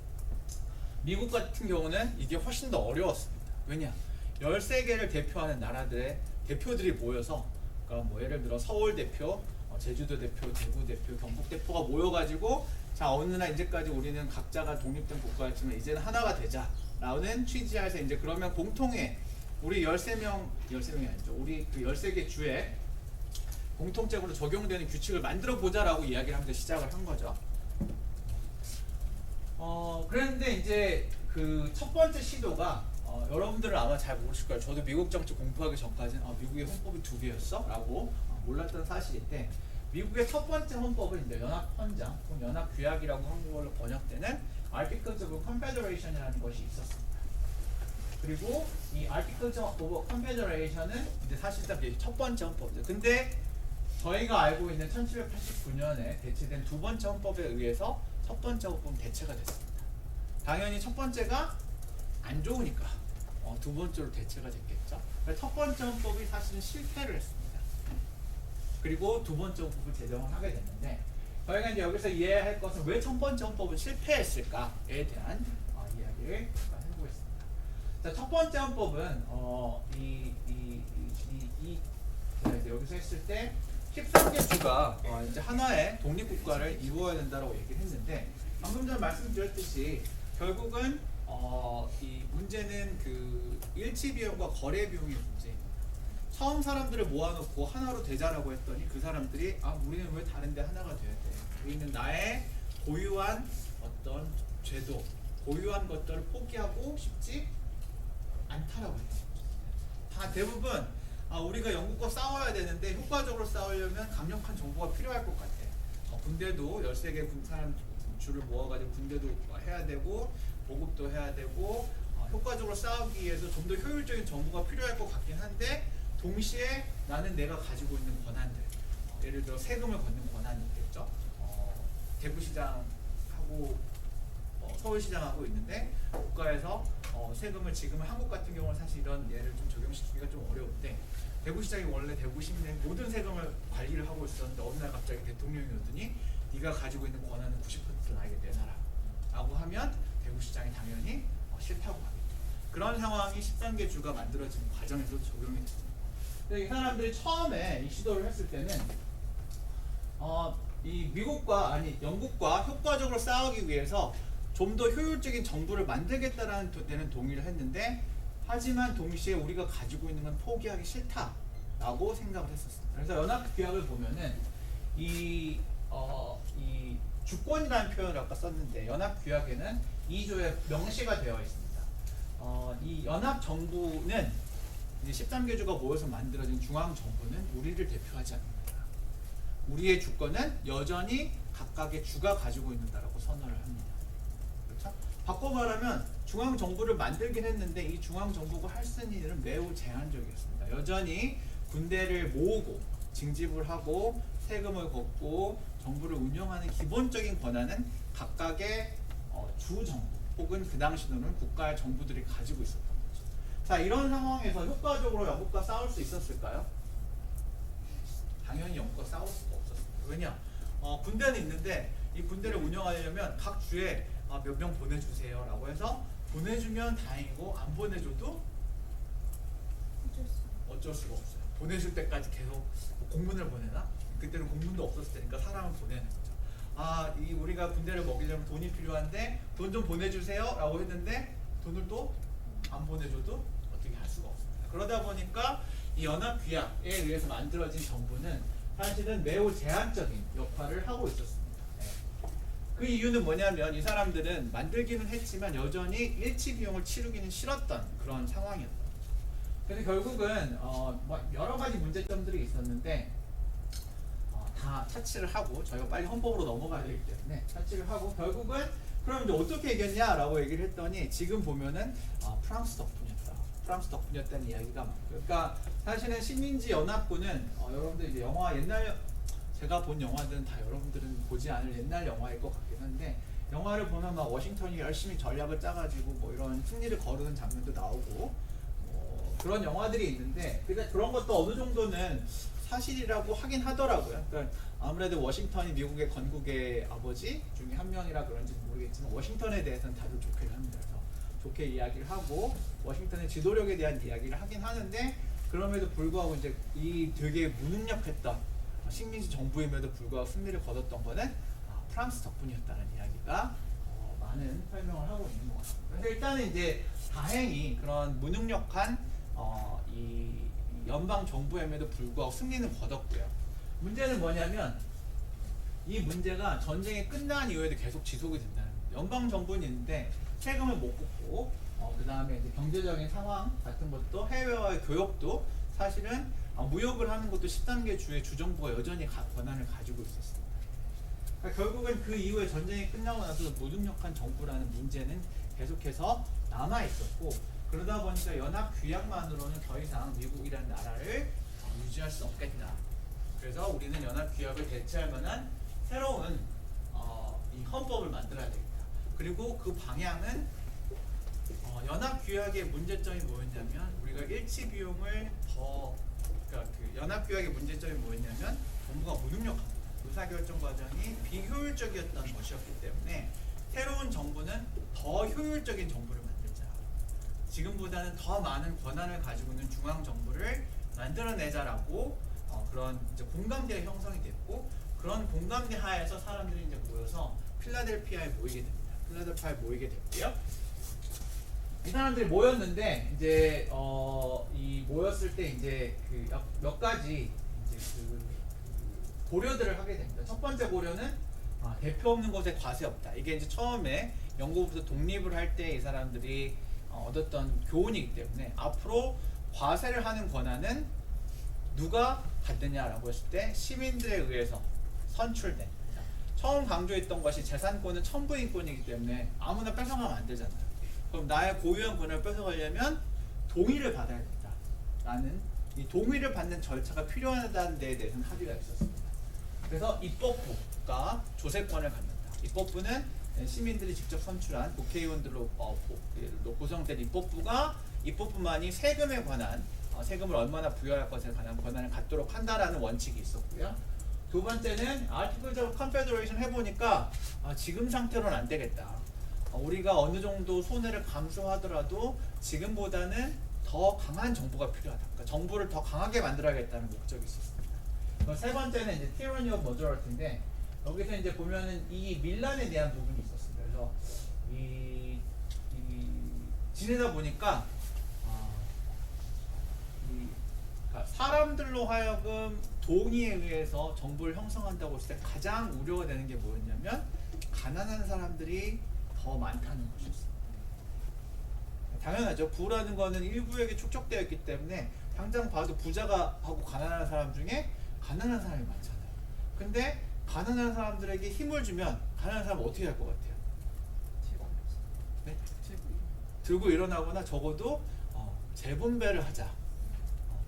미국 같은 경우는 이게 훨씬 더 어려웠습니다. 왜냐? 13개를 대표하는 나라들의 대표들이 모여서 그러니까 뭐 예를 들어 서울 대표, 제주도 대표, 대구 대표, 경북 대표가 모여가지고 자 어느 날 이제까지 우리는 각자가 독립된 국가였지만 이제는 하나가 되자라는 취지하에서 이제 그러면 공통의 우리 13명이 아니죠. 우리 그 13개 주에 공통적으로 적용되는 규칙을 만들어 보자라고 이야기를 하면서 시작을 한 거죠. 그런데 이제 그 첫 번째 시도가 여러분들은 아마 잘 모르실 거예요. 저도 미국 정치 공부하기 전까지는 미국의 헌법이 2개였어? 라고 몰랐던 사실인데 미국의 첫 번째 헌법은 이제 연합헌장 혹은 연합규약이라고 한국어로 번역되는 Articles of Confederation이라는 것이 있었습니다. 그리고 이 Articles of Confederation은 이제 사실상 이제 첫 번째 헌법이죠. 근데 저희가 알고 있는 1789년에 대체된 두 번째 헌법에 의해서 첫 번째 헌법은 대체가 됐습니다. 당연히 첫 번째가 안 좋으니까 두 번째로 대체가 됐겠죠. 첫 번째 헌법이 사실은 실패를 했습니다. 그리고 두 번째 헌법을 제정을 하게 됐는데 저희가 이제 여기서 이해할 것은 왜 첫 번째 헌법은 실패했을까에 대한 이야기를 잠깐 해보겠습니다. 자, 첫 번째 헌법은 이제 여기서 했을 때 13개 주가 이제 하나의 독립국가를 이루어야 된다고 얘기를 했는데 방금 전에 말씀드렸듯이 결국은 이 문제는 그 일치 비용과 거래 비용의 문제입니다. 처음 사람들을 모아놓고 하나로 되자라고 했더니 그 사람들이 우리는 왜 다른데 하나가 돼야 돼? 우리는 나의 고유한 어떤 제도, 고유한 것들을 포기하고 싶지 않다라고 했죠. 다 대부분 우리가 영국과 싸워야 되는데 효과적으로 싸우려면 강력한 정보가 필요할 것 같아. 군대도 13개 사람 줄을 모아가지고 군대도 해야 되고 보급도 해야 되고 효과적으로 싸우기 위해서 좀 더 효율적인 정보가 필요할 것 같긴 한데 동시에 나는 내가 가지고 있는 권한들 예를 들어 세금을 걷는 권한이 있겠죠. 대구시장하고 서울시장하고 있는데 국가에서 세금을 지금 한국 같은 경우는 사실 이런 예를 좀 적용시키기가 좀 어려운데 대구시장이 원래 대구 시민의 모든 세금을 관리를 하고 있었는데 어느 날 갑자기 대통령이 오더니 네가 가지고 있는 권한은 90% 나에게 내놔라 라고 하면 대구시장이 당연히 싫다고 하겠죠. 그런 상황이 13개 주가 만들어진 과정에서 적용이 됐습니다. 이 사람들이 처음에 이 시도를 했을 때는 이 영국과 효과적으로 싸우기 위해서 좀 더 효율적인 정부를 만들겠다라는 데는 동의를 했는데 하지만 동시에 우리가 가지고 있는 건 포기하기 싫다라고 생각을 했었습니다. 그래서 연합규약을 보면은 이 주권이라는 표현을 아까 썼는데 연합규약에는 2조에 명시가 되어 있습니다. 이 연합정부는 이제 13개 주가 모여서 만들어진 중앙정부는 우리를 대표하지 않는다. 우리의 주권은 여전히 각각의 주가 가지고 있는다라고 선언을 합니다. 그렇죠? 바꿔 말하면 중앙정부를 만들긴 했는데 이 중앙정부가 할 수 있는 일은 매우 제한적이었습니다. 여전히 군대를 모으고 징집을 하고 세금을 걷고 정부를 운영하는 기본적인 권한은 각각의 주정부 혹은 그 당시로는 국가의 정부들이 가지고 있었던 거죠. 자, 이런 상황에서 효과적으로 영국과 싸울 수 있었을까요? 당연히 영국과 싸울 수가 없었습니다. 왜냐? 군대는 있는데 이 군대를 운영하려면 각 주에 몇 명 보내주세요 라고 해서 보내주면 다행이고 안 보내줘도 어쩔 수가 없어요. 보내줄 때까지 계속 공문을 보내나? 그때는 공문도 없었을 테니까 사람을 보내는 거죠. 우리가 군대를 먹이려면 돈이 필요한데 돈 좀 보내주세요 라고 했는데 돈을 또 안 보내줘도 어떻게 할 수가 없습니다. 그러다 보니까 이 연합규약에 의해서 만들어진 정부는 사실은 매우 제한적인 역할을 하고 있었습니다. 그 이유는 뭐냐면 이 사람들은 만들기는 했지만 여전히 일치 비용을 치르기는 싫었던 그런 상황이었던 거죠. 그래서 결국은 여러 가지 문제점들이 있었는데 다 차치를 하고 저희가 빨리 헌법으로 넘어가야 되기 때문에 차치를 하고 결국은 그럼 이제 어떻게 이겼냐라고 얘기를 했더니 지금 보면은 프랑스 덕분이었다는 이야기가 많고요. 그러니까 사실은 식민지 연합군은 여러분들 이제 영화 옛날 제가 본 영화들은 다 여러분들은 보지 않을 옛날 영화일 것 같긴 한데 영화를 보면 막 워싱턴이 열심히 전략을 짜가지고 뭐 이런 승리를 거두는 장면도 나오고 그런 영화들이 있는데 그런 것도 어느 정도는 사실이라고 하긴 하더라고요. 그러니까 아무래도 워싱턴이 미국의 건국의 아버지 중에 한 명이라 그런지는 모르겠지만 워싱턴에 대해서는 다들 좋게 합니다. 그래서 좋게 이야기를 하고 워싱턴의 지도력에 대한 이야기를 하긴 하는데 그럼에도 불구하고 이제 이 되게 무능력했던 식민지 정부임에도 불구하고 승리를 거뒀던 거는 프랑스 덕분이었다는 이야기가 많은 설명을 하고 있는 것 같습니다. 그래서 일단은 이제 다행히 그런 무능력한 이 연방 정부임에도 불구하고 승리는 거뒀고요. 문제는 뭐냐면 이 문제가 전쟁이 끝난 이후에도 계속 지속이 된다는 거예요. 연방 정부는 있는데 세금을 못 걷고 그 다음에 이제 경제적인 상황 같은 것도 해외와의 교역도 사실은 무역을 하는 것도 13개 주의 주정부가 여전히 권한을 가지고 있었습니다. 그러니까 결국은 그 이후에 전쟁이 끝나고 나서 무능력한 정부라는 문제는 계속해서 남아 있었고 그러다 보니까 연합 규약만으로는 더 이상 미국이라는 나라를 유지할 수 없겠다. 그래서 우리는 연합 규약을 대체할 만한 새로운 이 헌법을 만들어야 되겠다. 그리고 그 방향은 연합 규약의 문제점이 뭐였냐면 우리가 일치 비용을 그러니까 그 연합 규약의 문제점이 뭐였냐면 정부가 무능력합니다. 의사결정 과정이 비효율적이었던 것이었기 때문에 새로운 정부는 더 효율적인 정부를 만들자. 지금보다는 더 많은 권한을 가지고 있는 중앙 정부를 만들어내자라고 그런 이제 공감대가 형성이 됐고 그런 공감대 하에서 사람들이 이제 모여서 필라델피아에 모이게 됩니다. 필라델피아에 모이게 됐고요. 이 사람들이 모였는데 이제 이 모였을 때 이제 그 몇 가지 이제 그 고려들을 하게 됩니다. 첫 번째 고려는 대표 없는 것에 과세 없다. 이게 이제 처음에 영국으로부터 독립을 할 때 이 사람들이 얻었던 교훈이기 때문에 앞으로 과세를 하는 권한은 누가 갖느냐라고 했을 때 시민들에 의해서 선출된. 처음 강조했던 것이 재산권은 천부인권이기 때문에 아무나 뺏어가면 안 되잖아요. 그럼 나의 고유한 권한을 뺏어가려면 동의를 받아야 된다라는 이 동의를 받는 절차가 필요하다는 데에 대해서는 합의가 있었습니다. 그래서 입법부가 조세권을 갖는다. 입법부는 시민들이 직접 선출한 국회의원들로 구성된 입법부만이 세금에 관한 세금을 얼마나 부여할 것에 관한 권한을 갖도록 한다라는 원칙이 있었고요. 두 번째는 아티클 오브 컨페더레이션 해보니까 지금 상태로는 안 되겠다. 우리가 어느 정도 손해를 감수하더라도 지금보다는 더 강한 정부가 필요하다. 그러니까 정부를 더 강하게 만들어야겠다는 목적이 있었습니다. 세 번째는 이제 tyranny of majority인데 여기서 이제 보면은 이 밀란에 대한 부분이 있었습니다. 그래서 지내다 보니까 그러니까 사람들로 하여금 동의에 의해서 정부를 형성한다고 했을 때 가장 우려가 되는 게 뭐였냐면 가난한 사람들이 더 많다는 것이었습니다. 당연하죠. 부라는 거는 일부에게 축적되어 있기 때문에 당장 봐도 부자가 하고 가난한 사람 중에 가난한 사람이 많잖아요. 근데 가난한 사람들에게 힘을 주면 가난한 사람은 어떻게 할 것 같아요? 네? 들고 일어나거나 적어도 재분배를 하자.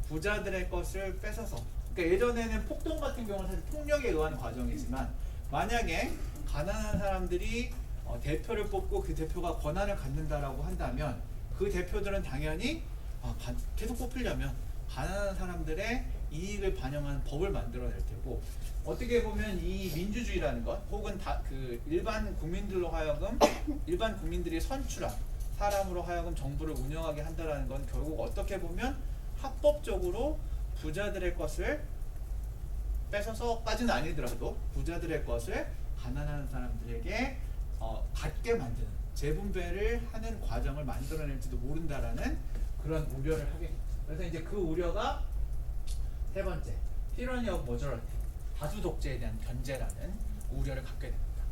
부자들의 것을 뺏어서. 그러니까 예전에는 폭동 같은 경우는 사실 폭력에 의한 과정이지만 만약에 가난한 사람들이 대표를 뽑고 그 대표가 권한을 갖는다라고 한다면 그 대표들은 당연히 계속 뽑히려면 가난한 사람들의 이익을 반영하는 법을 만들어낼 테고 어떻게 보면 이 민주주의라는 것 혹은 그 일반 국민들로 하여금 일반 국민들이 선출한 사람으로 하여금 정부를 운영하게 한다라는 건 결국 어떻게 보면 합법적으로 부자들의 것을 뺏어서까지는 아니더라도 부자들의 것을 가난한 사람들에게 갖게 만드는 재분배를 하는 과정을 만들어낼지도 모른다라는 그런 우려를 하게 됩니다. 그래서 이제 그 우려가 세 번째, tyranny of majority, 다수 독재에 대한 견제라는 우려를 갖게 됩니다.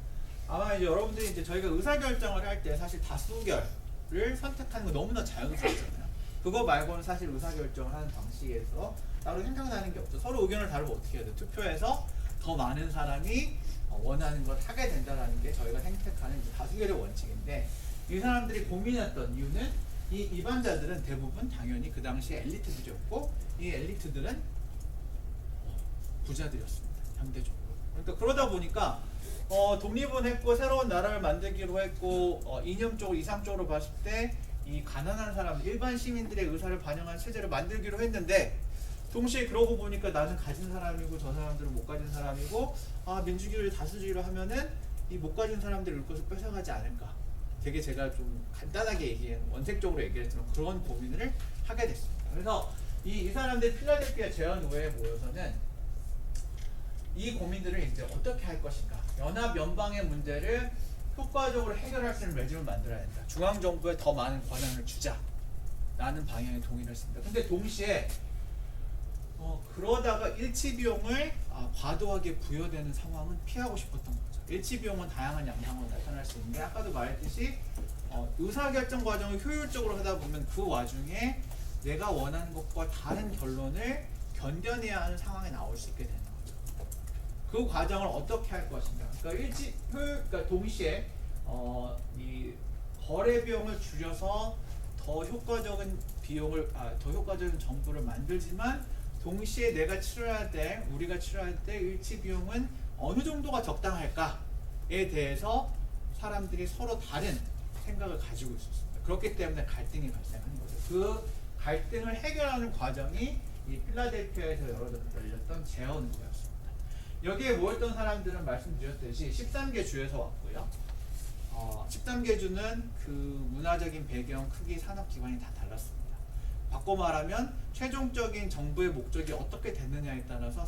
아마 이제 여러분들이 이제 저희가 의사결정을 할 때 사실 다수결을 선택하는 거 너무나 자연스럽잖아요. 그거 말고는 사실 의사결정을 하는 방식에서 따로 생각나는 게 없죠. 서로 의견을 다르면 어떻게 해야 돼요? 투표해서 더 많은 사람이 원하는 걸 하게 된다는 게 저희가 생각하는 다수결의 원칙인데 이 사람들이 고민했던 이유는 이 일반자들은 대부분 당연히 그 당시 엘리트들이었고 이 엘리트들은 부자들이었습니다. 현대적으로. 그러니까 그러다 보니까 독립은 했고 새로운 나라를 만들기로 했고 이념적으로 이상적으로 봤을 때 이 가난한 사람 일반 시민들의 의사를 반영한 체제를 만들기로 했는데 동시에 그러고 보니까 나는 가진 사람이고 저 사람들은 못 가진 사람이고 민주주의를 다수주의로 하면은 이 못 가진 사람들의 것을 뺏어가지 않을까. 되게 제가 좀 간단하게 원색적으로 얘기했지만 그런 고민을 하게 됐습니다. 그래서 이 사람들 필라델피아 제안 후에 모여서는 이 고민들을 이제 어떻게 할 것인가. 연합 연방의 문제를 효과적으로 해결할 수 있는 매듭을 만들어야 된다. 중앙정부에 더 많은 권한을 주자. 라는 방향에 동의를 했습니다. 근데 동시에 그러다가 일치 비용을 과도하게 부여되는 상황은 피하고 싶었던 거죠. 일치 비용은 다양한 양상으로 나타날 수 있는데 아까도 말했듯이 의사결정 과정을 효율적으로 하다 보면 그 와중에 내가 원하는 것과 다른 결론을 견뎌내야 하는 상황에 나올 수 있게 되는 거죠. 그 과정을 어떻게 할 것인가. 그러니까 그러니까 동시에 이 거래 비용을 줄여서 더 효과적인 더 효과적인 정보를 만들지만 동시에 내가 치러야 될, 우리가 치러야 될 일치 비용은 어느 정도가 적당할까에 대해서 사람들이 서로 다른 생각을 가지고 있었습니다. 그렇기 때문에 갈등이 발생한 거죠. 그 갈등을 해결하는 과정이 이 필라델피아에서 열렸던 제언회였습니다. 여기에 모였던 사람들은 말씀드렸듯이 13개 주에서 왔고요. 13개 주는 그 문화적인 배경, 크기, 산업기관이 다 달랐습니다. 바꿔 말하면 최종적인 정부의 목적이 어떻게 됐느냐에 따라서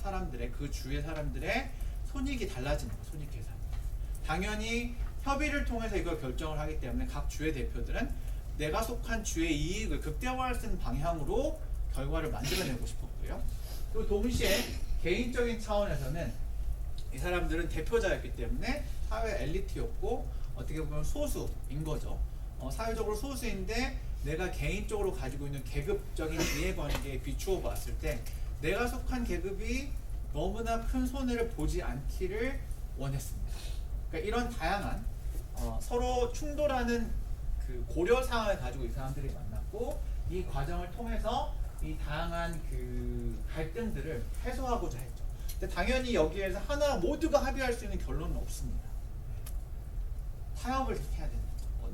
그 주의 사람들의 손익이 달라지는 거예요. 손익 계산. 당연히 협의를 통해서 이걸 결정을 하기 때문에 각 주의 대표들은 내가 속한 주의 이익을 극대화할 수 있는 방향으로 결과를 만들어내고 싶었고요. 그리고 동시에 개인적인 차원에서는 이 사람들은 대표자였기 때문에 사회 엘리트였고 어떻게 보면 소수인 거죠. 사회적으로 소수인데 내가 개인적으로 가지고 있는 계급적인 이해관계에 비추어 봤을 때 내가 속한 계급이 너무나 큰 손해를 보지 않기를 원했습니다. 그러니까 이런 다양한 서로 충돌하는 그 고려 사항을 가지고 이 사람들이 만났고 이 과정을 통해서 이 다양한 그 갈등들을 해소하고자 했죠. 근데 당연히 여기에서 하나 모두가 합의할 수 있는 결론은 없습니다. 타협을 해야 된다.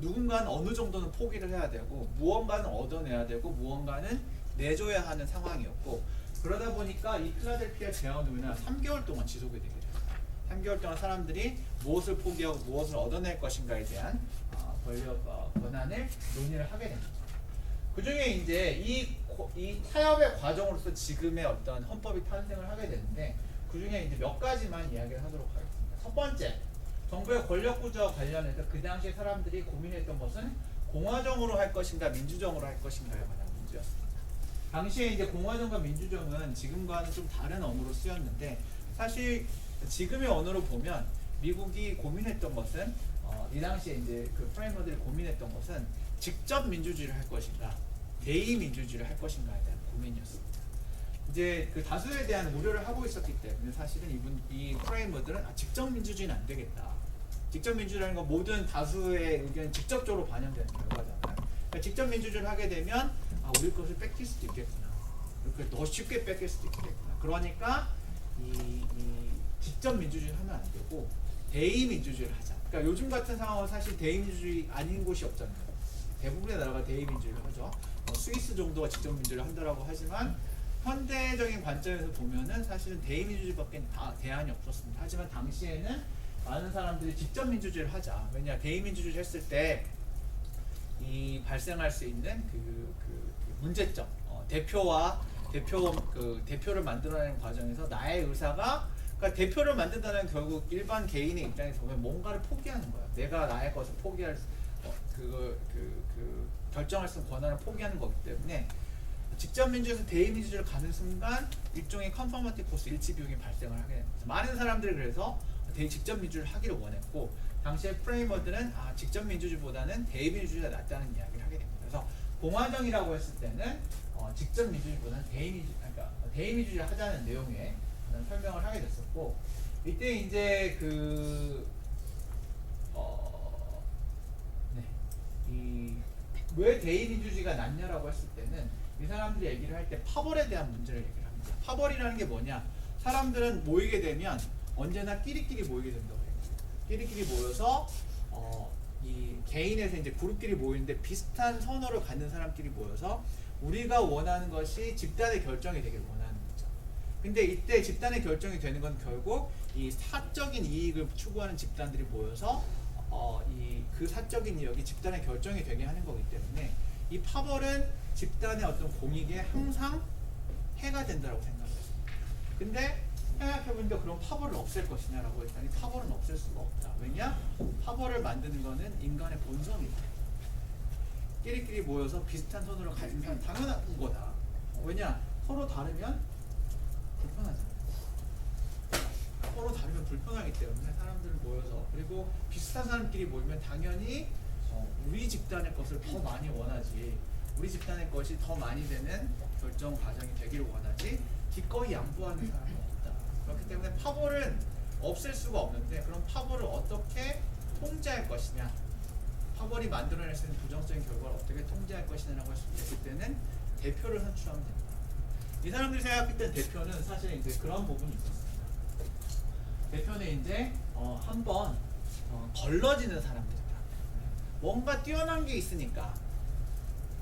누군가는 어느 정도는 포기를 해야 되고 무언가는 얻어내야 되고 무언가는 내줘야 하는 상황이었고 그러다 보니까 이 필라델피아 제언회는 3개월 동안 지속이 되게 됐어요. 3개월 동안 사람들이 무엇을 포기하고 무엇을 얻어낼 것인가에 대한 권한을 논의를 하게 됩니다. 그 중에 이제 이 타협의 과정으로서 지금의 어떤 헌법이 탄생을 하게 되는데 그 중에 이제 몇 가지만 이야기를 하도록 하겠습니다. 첫 번째, 정부의 권력 구조와 관련해서 그 당시 사람들이 고민했던 것은 공화정으로 할 것인가 민주정으로 할 것인가에 관한 문제였습니다. 당시에 이제 공화정과 민주정은 지금과는 좀 다른 언어로 쓰였는데 사실 지금의 언어로 보면 미국이 고민했던 것은 이 당시에 이제 그 프레이머들이 고민했던 것은 직접 민주주의를 할 것인가 대의 민주주의를 할 것인가에 대한 고민이었습니다. 이제 그 다수에 대한 우려를 하고 있었기 때문에 사실은 이 프레이머들은 직접 민주주의는 안 되겠다. 직접 민주주의라는 건 모든 다수의 의견이 직접적으로 반영되는 결과잖아요. 그러니까 직접 민주주의를 하게 되면 우리 것을 뺏길 수도 있겠구나. 이렇게 더 쉽게 뺏길 수도 있겠구나. 그러니까 이 직접 민주주의를 하면 안 되고 대의 민주주의를 하자. 그러니까 요즘 같은 상황은 사실 대의 민주주의 아닌 곳이 없잖아요. 대부분의 나라가 대의 민주주의를 하죠. 스위스 정도가 직접 민주주의를 한다라고 하지만 현대적인 관점에서 보면은 사실은 대의 민주주의밖에 대안이 없었습니다. 하지만 당시에는 많은 사람들이 직접 민주주의를 하자. 왜냐 대의 민주주의를 했을 때 이 발생할 수 있는 그 문제점, 대표를 만들어내는 과정에서 나의 의사가 그러니까 대표를 만든다는 결국 일반 개인의 입장에서 보면 뭔가를 포기하는 거야. 내가 나의 것을 포기할 결정할 수 있는 권한을 포기하는 거기 때문에 직접 민주에서 대의 민주주의를 가는 순간 일종의 컨퍼머티브 포스 일치 비용이 발생을 하게 됩니다. 많은 사람들이 그래서 직접 민주주의를 하기를 원했고 당시에 프레이머들은 직접 민주주의보다는 대의 민주주의가 낫다는 이야기를 하게 됩니다. 그래서 공화정이라고 했을 때는 직접 민주주의보다는 대의 민주주의를 하자는 내용의 설명을 하게 됐었고 이때 이제 왜 대의 민주주의가 낫냐라고 했을 때는 이 사람들이 얘기를 할 때 파벌에 대한 문제를 얘기를 합니다. 파벌이라는 게 뭐냐? 사람들은 모이게 되면 언제나 끼리끼리 모이게 된다고 해요. 끼리끼리 모여서 이 개인에서 이제 그룹끼리 모이는데 비슷한 선호를 갖는 사람끼리 모여서 우리가 원하는 것이 집단의 결정이 되길 원하는 거죠. 근데 이때 집단의 결정이 되는 건 결국 이 사적인 이익을 추구하는 집단들이 모여서 그 사적인 이익이 집단의 결정이 되게 하는 거기 때문에 이 파벌은 집단의 어떤 공익에 항상 해가 된다고 생각했습니다. 근데 생각해보니까 그럼 파벌을 없앨 것이냐라고 했더니 파벌은 없앨 수가 없다. 왜냐? 파벌을 만드는 거는 인간의 본성이다. 끼리끼리 모여서 비슷한 선호를 가진 사람 당연한 거다. 왜냐? 서로 다르면 불편하잖아요. 서로 다르면 불편하기 때문에 사람들 모여서, 그리고 비슷한 사람끼리 모이면 당연히 우리 집단의 것을 더 많이 원하지, 우리 집단의 것이 더 많이 되는 결정 과정이 되기를 원하지 기꺼이 양보하는 사람은 없다. 그렇기 때문에 파벌은 없앨 수가 없는데, 그럼 파벌을 어떻게 통제할 것이냐, 파벌이 만들어낼 수 있는 부정적인 결과를 어떻게 통제할 것이냐라고 했을 때는 대표를 선출하면 됩니다. 이 사람들이 생각했던 대표는 사실 이제 그런 부분이 있었습니다. 대표는 이제 한번 걸러지는 사람들이다. 뭔가 뛰어난 게 있으니까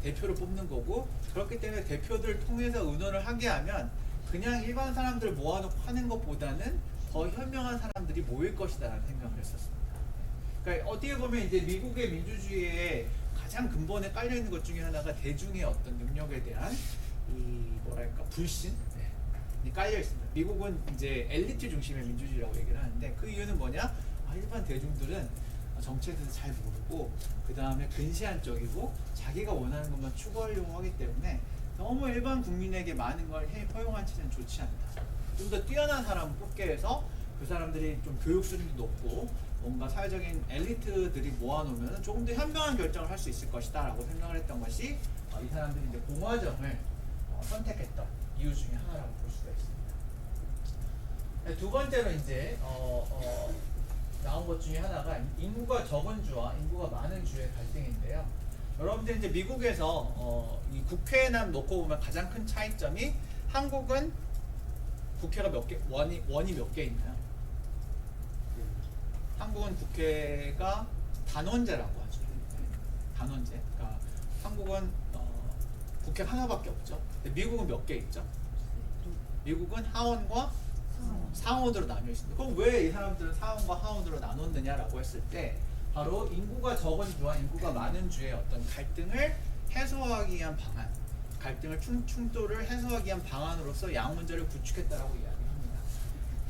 대표를 뽑는 거고, 그렇기 때문에 대표들 통해서 의논을 하게 하면 그냥 일반 사람들 모아놓고 하는 것보다는 더 현명한 사람들이 모일 것이다라는 생각을 했었습니다. 그러니까 어떻게 보면 이제 미국의 민주주의의 가장 근본에 깔려 있는 것 중에 하나가 대중의 어떤 능력에 대한 이 뭐랄까 불신이 깔려 있습니다. 미국은 이제 엘리트 중심의 민주주의라고 얘기를 하는데, 그 이유는 뭐냐? 일반 대중들은 정치에 대해서 잘 모르고, 그 다음에 근시안적이고 자기가 원하는 것만 추구하려고 하기 때문에 너무 일반 국민에게 많은 걸 허용한 채는 좋지 않다. 좀 더 뛰어난 사람을 뽑게 해서 그 사람들이 좀 교육 수준도 높고 뭔가 사회적인 엘리트들이 모아놓으면 조금 더 현명한 결정을 할 수 있을 것이다 라고 생각을 했던 것이 이 사람들이 이제 공화정을 선택했던 이유 중에 하나라고 볼 수가 있습니다. 두 번째로 이제 나온 것 중에 하나가 인구가 적은 주와 인구가 많은 주의 갈등인데요. 여러분들 이제 미국에서 이 국회에만 놓고 보면 가장 큰 차이점이, 한국은 국회가 몇 개, 원이 몇 개 있나요? 한국은 국회가 단원제라고 하죠. 단원제. 그러니까 한국은 국회 하나밖에 없죠. 근데 미국은 몇 개 있죠? 미국은 하원과 상원으로 나뉘어 있습니다. 그럼 왜 이 사람들은 상원과 하원으로 나눴느냐라고 했을 때, 바로 인구가 적은 주와 인구가 많은 주의 어떤 갈등을 해소하기 위한 방안, 갈등을 충돌을 해소하기 위한 방안으로서 양 문제를 구축했다라고 이야기합니다.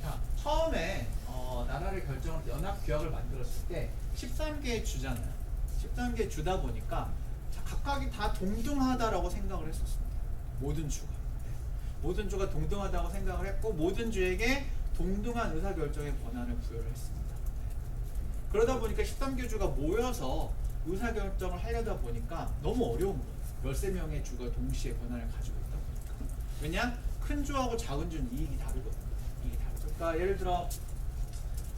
자, 처음에 나라를 결정할 연합 규약을 만들었을 때 13개의 주잖아요. 13개의 주다 보니까 각각이 다 동등하다라고 생각을 했었습니다. 모든 주가. 모든 주가 동등하다고 생각을 했고, 모든 주에게 동등한 의사결정의 권한을 부여를 했습니다. 그러다 보니까 13개 주가 모여서 의사결정을 하려다 보니까 너무 어려운 거예요. 13명의 주가 동시에 권한을 가지고 있다 보니까. 왜냐? 큰 주하고 작은 주는 이익이 다르거든요. 이익이 다르죠. 그러니까 예를 들어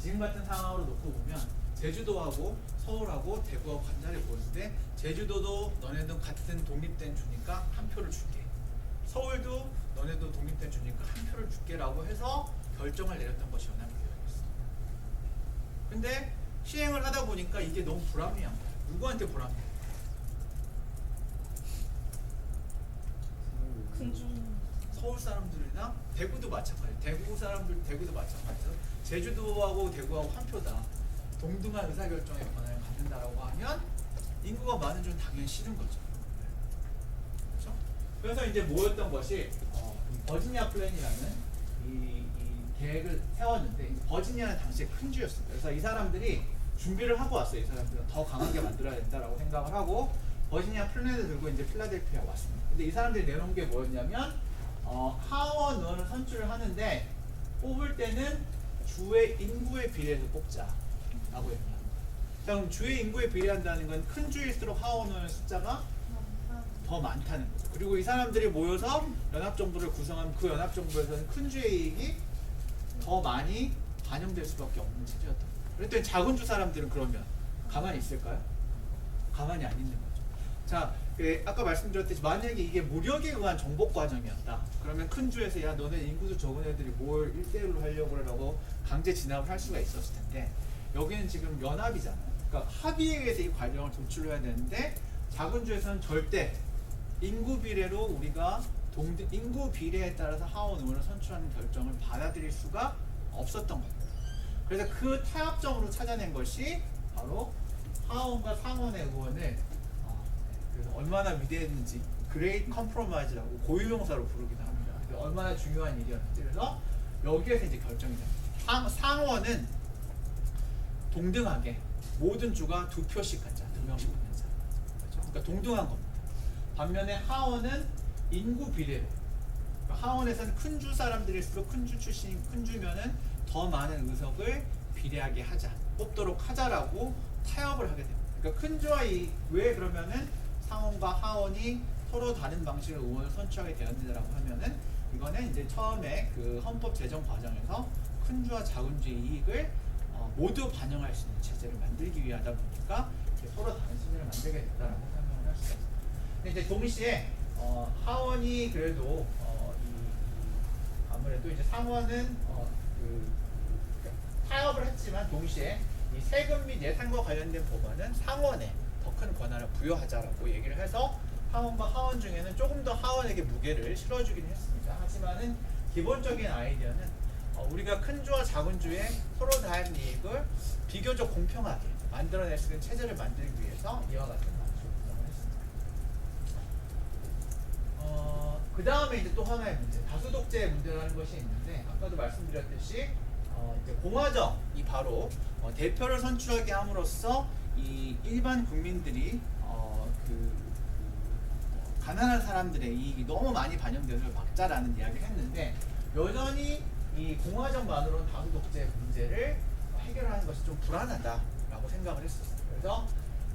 지금 같은 상황으로 놓고 보면 제주도하고 서울하고 대구하고 간단히 보는데, 제주도도 너네도 같은 독립된 주니까 한 표를 줄게, 서울도 너네도 독립된 주니까 한 표를 줄게 라고 해서 결정을 내렸던 것이 연합규약이었습니다. 근데 시행을 하다 보니까 이게 너무 불합리한 거예요. 누구한테 불합리해요? 서울 사람들이나 대구도 마찬가지예요. 대구도 마찬가지죠. 제주도하고 대구하고 한 표다. 동등한 의사결정의 권한을 갖는다라고 하면 인구가 많은 주는 당연히 싫은 거죠. 그렇죠? 그래서 이제 모였던 것이 버지니아 플랜이라는 이 계획을 세웠는데, 버지니아는 당시에 큰 주였습니다. 그래서 이 사람들이 준비를 하고 왔어요. 이 사람들은 더 강하게 만들어야 된다라고 생각을 하고 버지니아 플랜을 들고 이제 필라델피아 왔습니다. 근데 이 사람들이 내놓은 게 뭐였냐면, 하원 의원을 선출을 하는데 뽑을 때는 주의 인구에 비례해서 뽑자라고 얘기합니다. 자, 그럼 주의 인구에 비례한다는 건 큰 주일수록 하원 의원 숫자가 더 많다는 거죠. 그리고 이 사람들이 모여서 연합정부를 구성하면 그 연합정부에서는 큰 주의 이익이 더 많이 반영될 수밖에 없는 체제였던 거예요. 그랬더니 작은 주 사람들은 그러면 가만히 있을까요? 가만히 안 있는 거죠. 자, 아까 말씀드렸듯이 만약에 이게 무력에 의한 정복 과정이었다. 그러면 큰 주에서 야 너네 인구도 적은 애들이 뭘 1대1로 하려고 그러라고 강제 진압을 할 수가 있었을 텐데, 여기는 지금 연합이잖아요. 그러니까 합의에 의해서 이 과정을 도출해야 되는데, 작은 주에서는 절대 인구 비례로 우리가 인구 비례에 따라서 하원 의원을 선출하는 결정을 받아들일 수가 없었던 겁니다. 그래서 그 타협점으로 찾아낸 것이 바로 하원과 상원의 의원을 그래서 얼마나 위대했는지 그레이트 컴프로마이즈라고 고유명사로 부르기도 합니다. 얼마나 중요한 일이었는지. 그래서 여기에서 이제 결정이 됩니다. 상원은 동등하게 모든 주가 2표씩 갖자, 2명씩 갖자. 그렇죠? 그러니까 동등한 겁니다. 반면에 하원은 인구 비례로 하원에서는 큰 주 사람들일수록 큰 주 출신, 큰 주면은 더 많은 의석을 비례하게 하자, 뽑도록 하자라고 타협을 하게 됩니다. 그러니까 큰 주와 왜 그러면은 상원과 하원이 서로 다른 방식으로 의원을 선출하게 되었느냐라고 하면은 이거는 이제 처음에 그 헌법 제정 과정에서 큰 주와 작은 주의 이익을 모두 반영할 수 있는 체제를 만들기 위하다 보니까 이제 서로 다른 순위를 만들게 됐다라고 설명을 할 수가 있습니다. 근데 이제 동시에 하원이 그래도 아무래도 이제 상원은 타협을 했지만 동시에 이 세금 및 예산과 관련된 법안은 상원에 더 큰 권한을 부여하자라고 얘기를 해서 하원과 하원 중에는 조금 더 하원에게 무게를 실어주긴 했습니다. 하지만은 기본적인 아이디어는 우리가 큰 주와 작은 주의 서로 다른 이익을 비교적 공평하게 만들어낼 수 있는 체제를 만들기 위해서 이와 같은 방식을 구성을 했습니다. 그 다음에 이제 또 하나의 문제, 다수 독재의 문제라는 것이 있는데 아까도 말씀드렸듯이 이제 공화정이 바로 대표를 선출하게 함으로써 이 일반 국민들이 가난한 사람들의 이익이 너무 많이 반영돼서 막자라는 이야기를 했는데 여전히 이 공화정만으로는 다수 독재의 문제를 해결하는 것이 좀 불안하다라고 생각을 했었어요. 그래서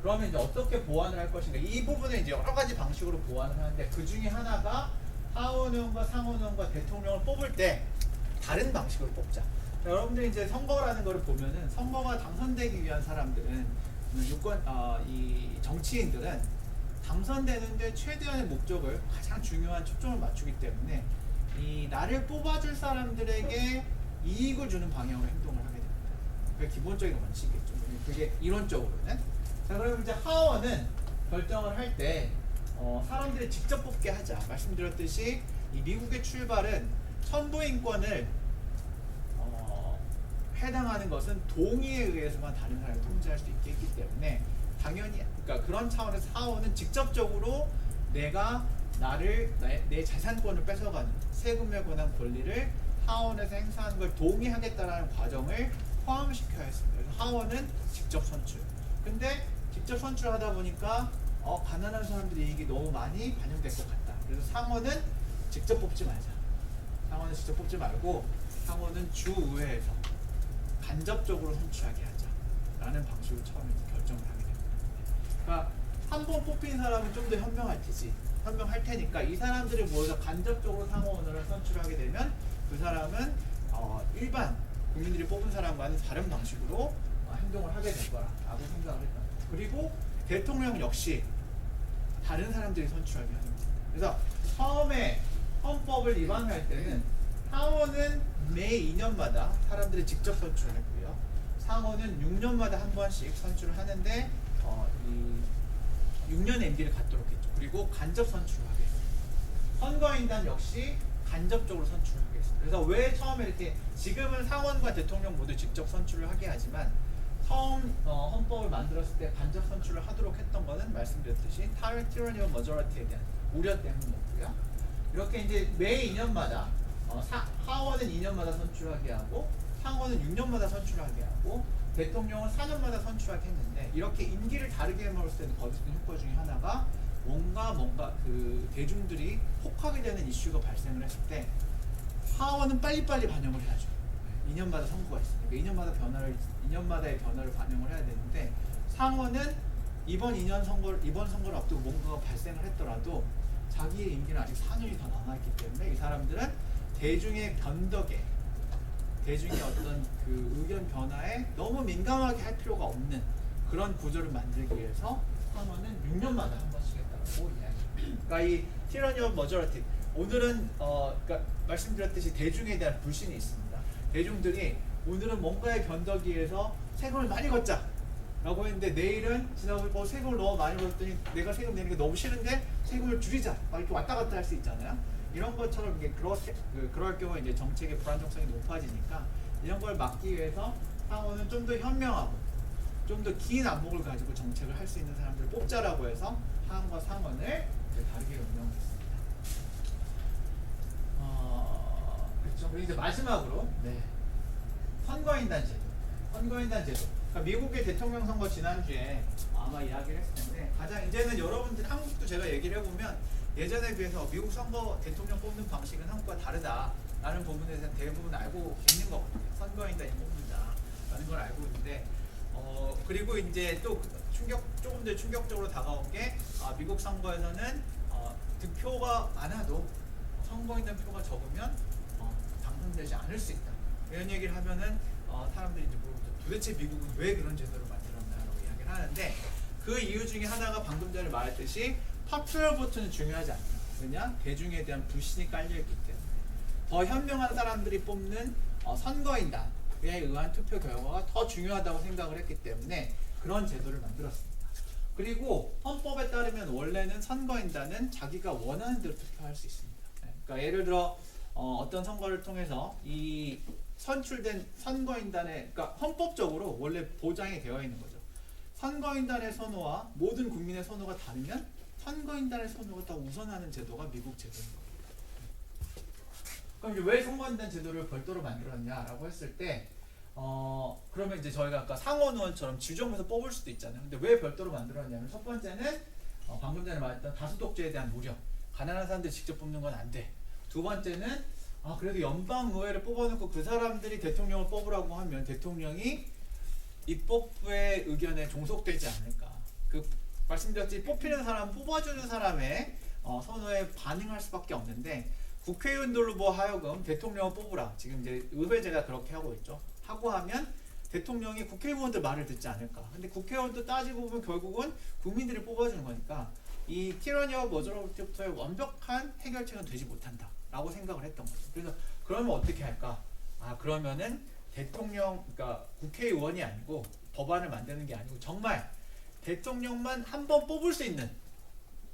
그러면 이제 어떻게 보완을 할 것인가? 이 부분을 이제 여러 가지 방식으로 보완을 하는데 그 중에 하나가 하원의원과 상원의원과 대통령을 뽑을 때 다른 방식으로 뽑자. 자, 여러분들이 이제 선거라는 거를 보면은 선거가 당선되기 위한 사람들은 이 정치인들은 당선되는데 최대한의 목적을 가장 중요한 초점을 맞추기 때문에 이 나를 뽑아줄 사람들에게 이익을 주는 방향으로 행동을 하게 됩니다. 그게 기본적인 원칙이겠죠. 그게 이론적으로는. 자, 그럼 이제 하원은 결정을 할 때 사람들이 직접 뽑게 하자. 말씀드렸듯이 이 미국의 출발은 천부인권을 해당하는 것은 동의에 의해서만 다른 사람을 통제할 수 있게 했기 때문에 당연히 그러니까 그런 차원에서 하원은 직접적으로 내가 내 자산권을 뺏어가는 세금에 관한 권리를 하원에서 행사하는 걸 동의하겠다라는 과정을 포함시켜야 했습니다. 그래서 하원은 직접 선출. 근데 직접 선출하다 보니까 가난한 사람들의 이익이 너무 많이 반영될 것 같다. 그래서 상원은 직접 뽑지 말자. 상원은 직접 뽑지 말고 상원은 주의회에서 간접적으로 선출하게 하자라는 방식으로 처음에 결정을 하게 됩니다. 그러니까 한 번 뽑힌 사람은 좀 더 현명할 테니까 이 사람들이 모여서 간접적으로 상원을 선출하게 되면 그 사람은 일반 국민들이 뽑은 사람과는 다른 방식으로 행동을 하게 될 거라고 생각을 했다. 그리고 대통령 역시 다른 사람들이 선출하게 하는 겁니다. 그래서 처음에 헌법을 위반할 때는 하원은 매 2년마다 사람들이 직접 선출을 했고요. 상원은 6년마다 한 번씩 선출을 하는데 이 6년 MD를 갖도록 했죠. 그리고 간접 선출을 하게 했습니다. 선거인단 역시 간접적으로 선출을 하게 했습니다. 그래서 왜 처음에 이렇게 지금은 상원과 대통령 모두 직접 선출을 하게 하지만 처음 헌법을 만들었을 때 간접 선출을 하도록 했던 거는 말씀드렸듯이 tyranny of majority에 대한 우려 때문이었고요. 이렇게 이제 매 2년마다 하원은 2년마다 선출하게 하고 상원은 6년마다 선출하게 하고 대통령은 4년마다 선출하게 했는데 이렇게 임기를 다르게 해먹었을 때는 거짓된 효과 중에 하나가 뭔가 그 대중들이 혹하게 되는 이슈가 발생을 했을 때 하원은 빨리빨리 반영을 해야죠. 2년마다 선거가 있으니까 2년마다의 변화를 반영을 해야 되는데 상원은 이번 선거를 앞두고 뭔가가 발생을 했더라도 자기의 임기는 아직 4년이 더 남아있기 때문에 이 사람들은 대중의 변덕에 대중의 어떤 그 의견 변화에 너무 민감하게 할 필요가 없는 그런 구조를 만들기 위해서 상원은 6년마다 한 번씩 했다고 이야기합니다. 그러니까 이 tyranny of majority 오늘은 그러니까 말씀드렸듯이 대중에 대한 불신이 있습니다. 대중들이 오늘은 뭔가의 변덕에 의해서 세금을 많이 걷자 라고 했는데 내일은 지나고 세금을 너무 많이 걷었더니 내가 세금 내는 게 너무 싫은데 세금을 줄이자 막 이렇게 왔다 갔다 할 수 있잖아요. 이런 것처럼 이게 그럴 경우에 이제 정책의 불안정성이 높아지니까 이런 걸 막기 위해서 상원은 좀 더 현명하고 좀 더 긴 안목을 가지고 정책을 할 수 있는 사람들을 뽑자라고 해서 하원과 상원을 다르게 운영했습니다. 그렇죠. 그리고 이제 마지막으로 선거인단 제도. 선거인단 제도. 그러니까 미국의 대통령 선거 지난주에 아마 이야기를 했을 텐데 가장 이제는 여러분들 한국도 제가 얘기를 해보면 예전에 비해서 미국 선거 대통령 뽑는 방식은 한국과 다르다라는 부분에 대해서 대부분 알고 있는 것 같아요. 선거인단이 뽑는다라는 걸 알고 있는데 그리고 이제 또 조금 더 충격적으로 다가온 게 미국 선거에서는 득표가 많아도 선거인단 표가 적으면 당선되지 않을 수 있다. 이런 얘기를 하면은 사람들이 이제 물어보죠. 도대체 미국은 왜 그런 제도를 만들었나라고 이야기를 하는데 그 이유 중에 하나가 방금 전에 말했듯이 파퓰러 보트는 중요하지 않다. 왜냐? 대중에 대한 불신이 깔려있기 때문에 더 현명한 사람들이 뽑는 선거인단에 의한 투표 결과가 더 중요하다고 생각을 했기 때문에 그런 제도를 만들었습니다. 그리고 헌법에 따르면 원래는 선거인단은 자기가 원하는 대로 투표할 수 있습니다. 그러니까 예를 들어 어떤 선거를 통해서 이 선출된 선거인단의 그러니까 헌법적으로 원래 보장이 되어 있는 거죠. 선거인단의 선호와 모든 국민의 선호가 다르면 선거인단의 선호가 더 우선하는 제도가 미국 제도인 거예요. 그럼 이제 왜 선거인단 제도를 별도로 만들었냐라고 했을 때 그러면 이제 저희가 아까 상원 의원처럼 지정해서 뽑을 수도 있잖아요. 근데 왜 별도로 만들었냐면 첫 번째는 방금 전에 말했던 다수 독재에 대한 우려. 가난한 사람들 직접 뽑는 건 안 돼. 두 번째는 그래도 연방 의회를 뽑아놓고 그 사람들이 대통령을 뽑으라고 하면 대통령이 입법부의 의견에 종속되지 않을까. 그 말씀드렸듯이 뽑히는 사람, 뽑아주는 사람의 선호에 반응할 수밖에 없는데 국회의원들로 뭐 하여금 대통령을 뽑으라. 지금 이제 의회제가 그렇게 하고 있죠. 하고 하면 대통령이 국회의원들 말을 듣지 않을까. 근데 국회의원도 따지고 보면 결국은 국민들이 뽑아주는 거니까 이 티라니 오브 머저리티부터의 완벽한 해결책은 되지 못한다 라고 생각을 했던 거죠. 그래서 그러면 어떻게 할까? 그러면은 대통령, 그러니까 국회의원이 아니고 법안을 만드는 게 아니고 정말 대통령만 한 번 뽑을 수 있는,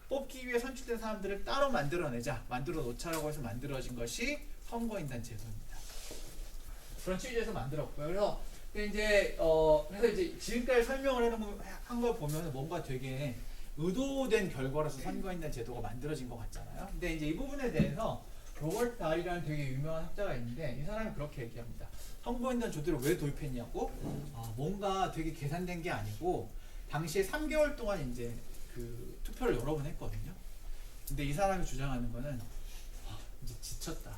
뽑기 위해 선출된 사람들을 따로 만들어 놓자라고 해서 만들어진 것이 선거인단 제도입니다. 그런 취지에서 만들었고요. 그래서 이제 지금까지 설명을 한 걸 보면 뭔가 되게 의도된 결과로서 선거인단 제도가 만들어진 것 같잖아요. 근데 이제 이 부분에 대해서 로버트 다리라는 되게 유명한 학자가 있는데 이 사람이 그렇게 얘기합니다. 선거인단 제도를 왜 도입했냐고? 뭔가 되게 계산된 게 아니고 당시에 3개월 동안 이제 그 투표를 여러 번 했거든요. 근데 이 사람이 주장하는 거는 이제 지쳤다.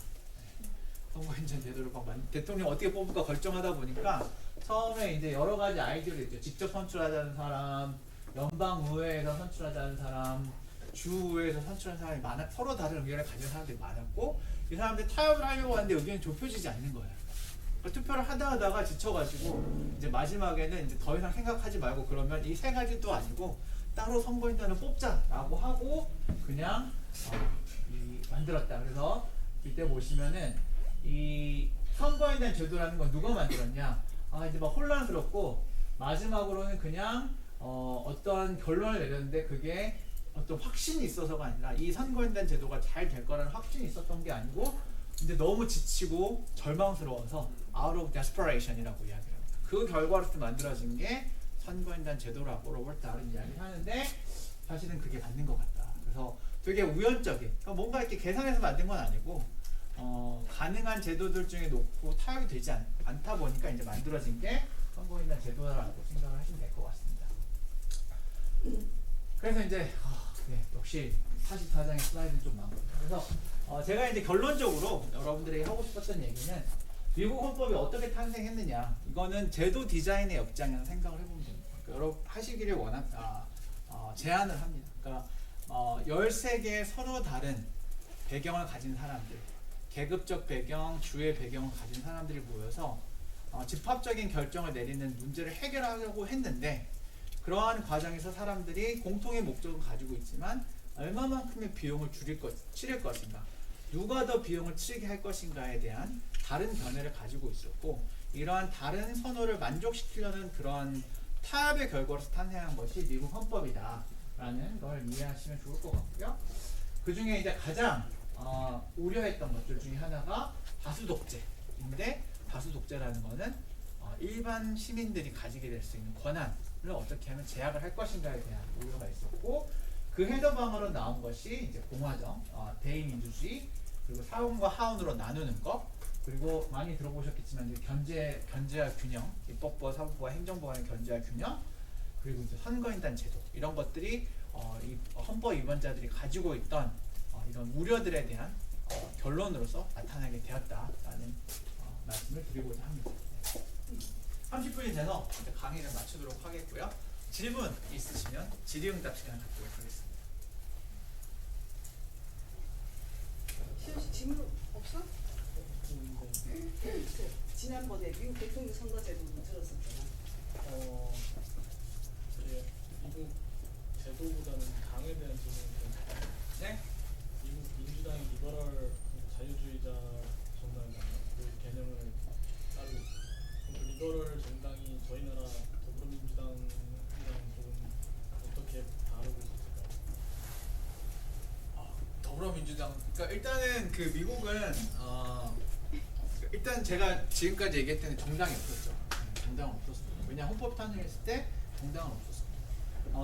선거인단 제도를 대통령 어떻게 뽑을까 결정하다 보니까 처음에 이제 여러 가지 아이디어를 있죠. 직접 선출하자는 사람, 연방의회에서 선출하자는 사람, 주의회에서 선출한 사람이 서로 다른 의견을 가진 사람들이 많았고 이 사람들이 타협을 하려고 하는데 의견이 좁혀지지 않는 거예요. 그러니까 투표를 하다가 지쳐가지고 이제 마지막에는 이제 더 이상 생각하지 말고 그러면 이 세 가지도 아니고 따로 선거인단을 뽑자라고 하고 그냥 만들었다. 그래서 이때 보시면은 이 선거인단 제도라는 건 누가 만들었냐? 이제 막 혼란스럽고 마지막으로는 그냥 어떤 결론을 내렸는데 그게 어떤 확신이 있어서가 아니라 이 선거인단 제도가 잘 될 거라는 확신이 있었던 게 아니고 이제 너무 지치고 절망스러워서 out of desperation이라고 이야기를 합니다. 그 결과로서 만들어진 게 선거인단 제도라고 로버트 다른 이야기를 하는데 사실은 그게 맞는 것 같다. 그래서 되게 우연적인, 그러니까 뭔가 이렇게 계산해서 만든 건 아니고 가능한 제도들 중에 놓고 타협이 되지 않다 보니까 이제 만들어진 게 선거인단 제도라고 생각을 하시면 될 것 같습니다. 그래서 이제 역시 44장의 슬라이드는 좀 많거든요. 그래서 제가 이제 결론적으로 여러분들에게 하고 싶었던 얘기는 미국 헌법이 어떻게 탄생했느냐, 이거는 제도 디자인의 역장이라는 생각을 해보면 됩니다. 그러니까 여러분 하시기를 제안을 합니다. 그러니까 13개의 서로 다른 배경을 가진 사람들, 계급적 배경, 주의 배경을 가진 사람들이 모여서 집합적인 결정을 내리는 문제를 해결하려고 했는데 그러한 과정에서 사람들이 공통의 목적을 가지고 있지만 얼마만큼의 비용을 치를 것인가, 누가 더 비용을 치르게 할 것인가에 대한 다른 견해를 가지고 있었고 이러한 다른 선호를 만족시키려는 그런 타협의 결과로서 탄생한 것이 미국 헌법이다 라는 걸 이해하시면 좋을 것 같고요. 그 중에 이제 가장 우려했던 것들 중에 하나가 다수 독재인데 다수 독재라는 거는 일반 시민들이 가지게 될 수 있는 권한을 어떻게 하면 제약을 할 것인가에 대한 우려가 있었고 그 해서방으로 나온 것이 이제 공화정, 대의민주주의, 그리고 사원과 하원으로 나누는 것, 그리고 많이 들어보셨겠지만 이제 견제와 균형, 입법부와 사법부와 행정부 간의 견제와 균형, 그리고 이제 선거인단 제도 이런 것들이 이 헌법 위반자들이 가지고 있던 이런 우려들에 대한 결론으로서 나타나게 되었다라는 말씀을 드리고자 합니다. 30분이 돼서 이제 강의를 마치도록 하겠고요. 질문 있으시면 질의응답 시간 갖도록 하겠습니다. 시현 씨 질문 없어? 지난번에 미국 대통령 선거제도 들었었잖아. 이제 미국 제도보다는 당에 대한 질문이 네? 미국 민주당이 리버럴 자유주의자 정당이잖아요. 그 개념을 따르고 있고 그 리버럴 정당이 저희 나라 더불어민주당이랑 조금 어떻게 다르고 있을까요? 더불어민주당. 그러니까 일단은 그 미국은 일단 제가 지금까지 얘기했던 정당이 없었죠. 정당은 없었습니다. 왜냐 헌법 탄생했을 때 정당은 없었습니다.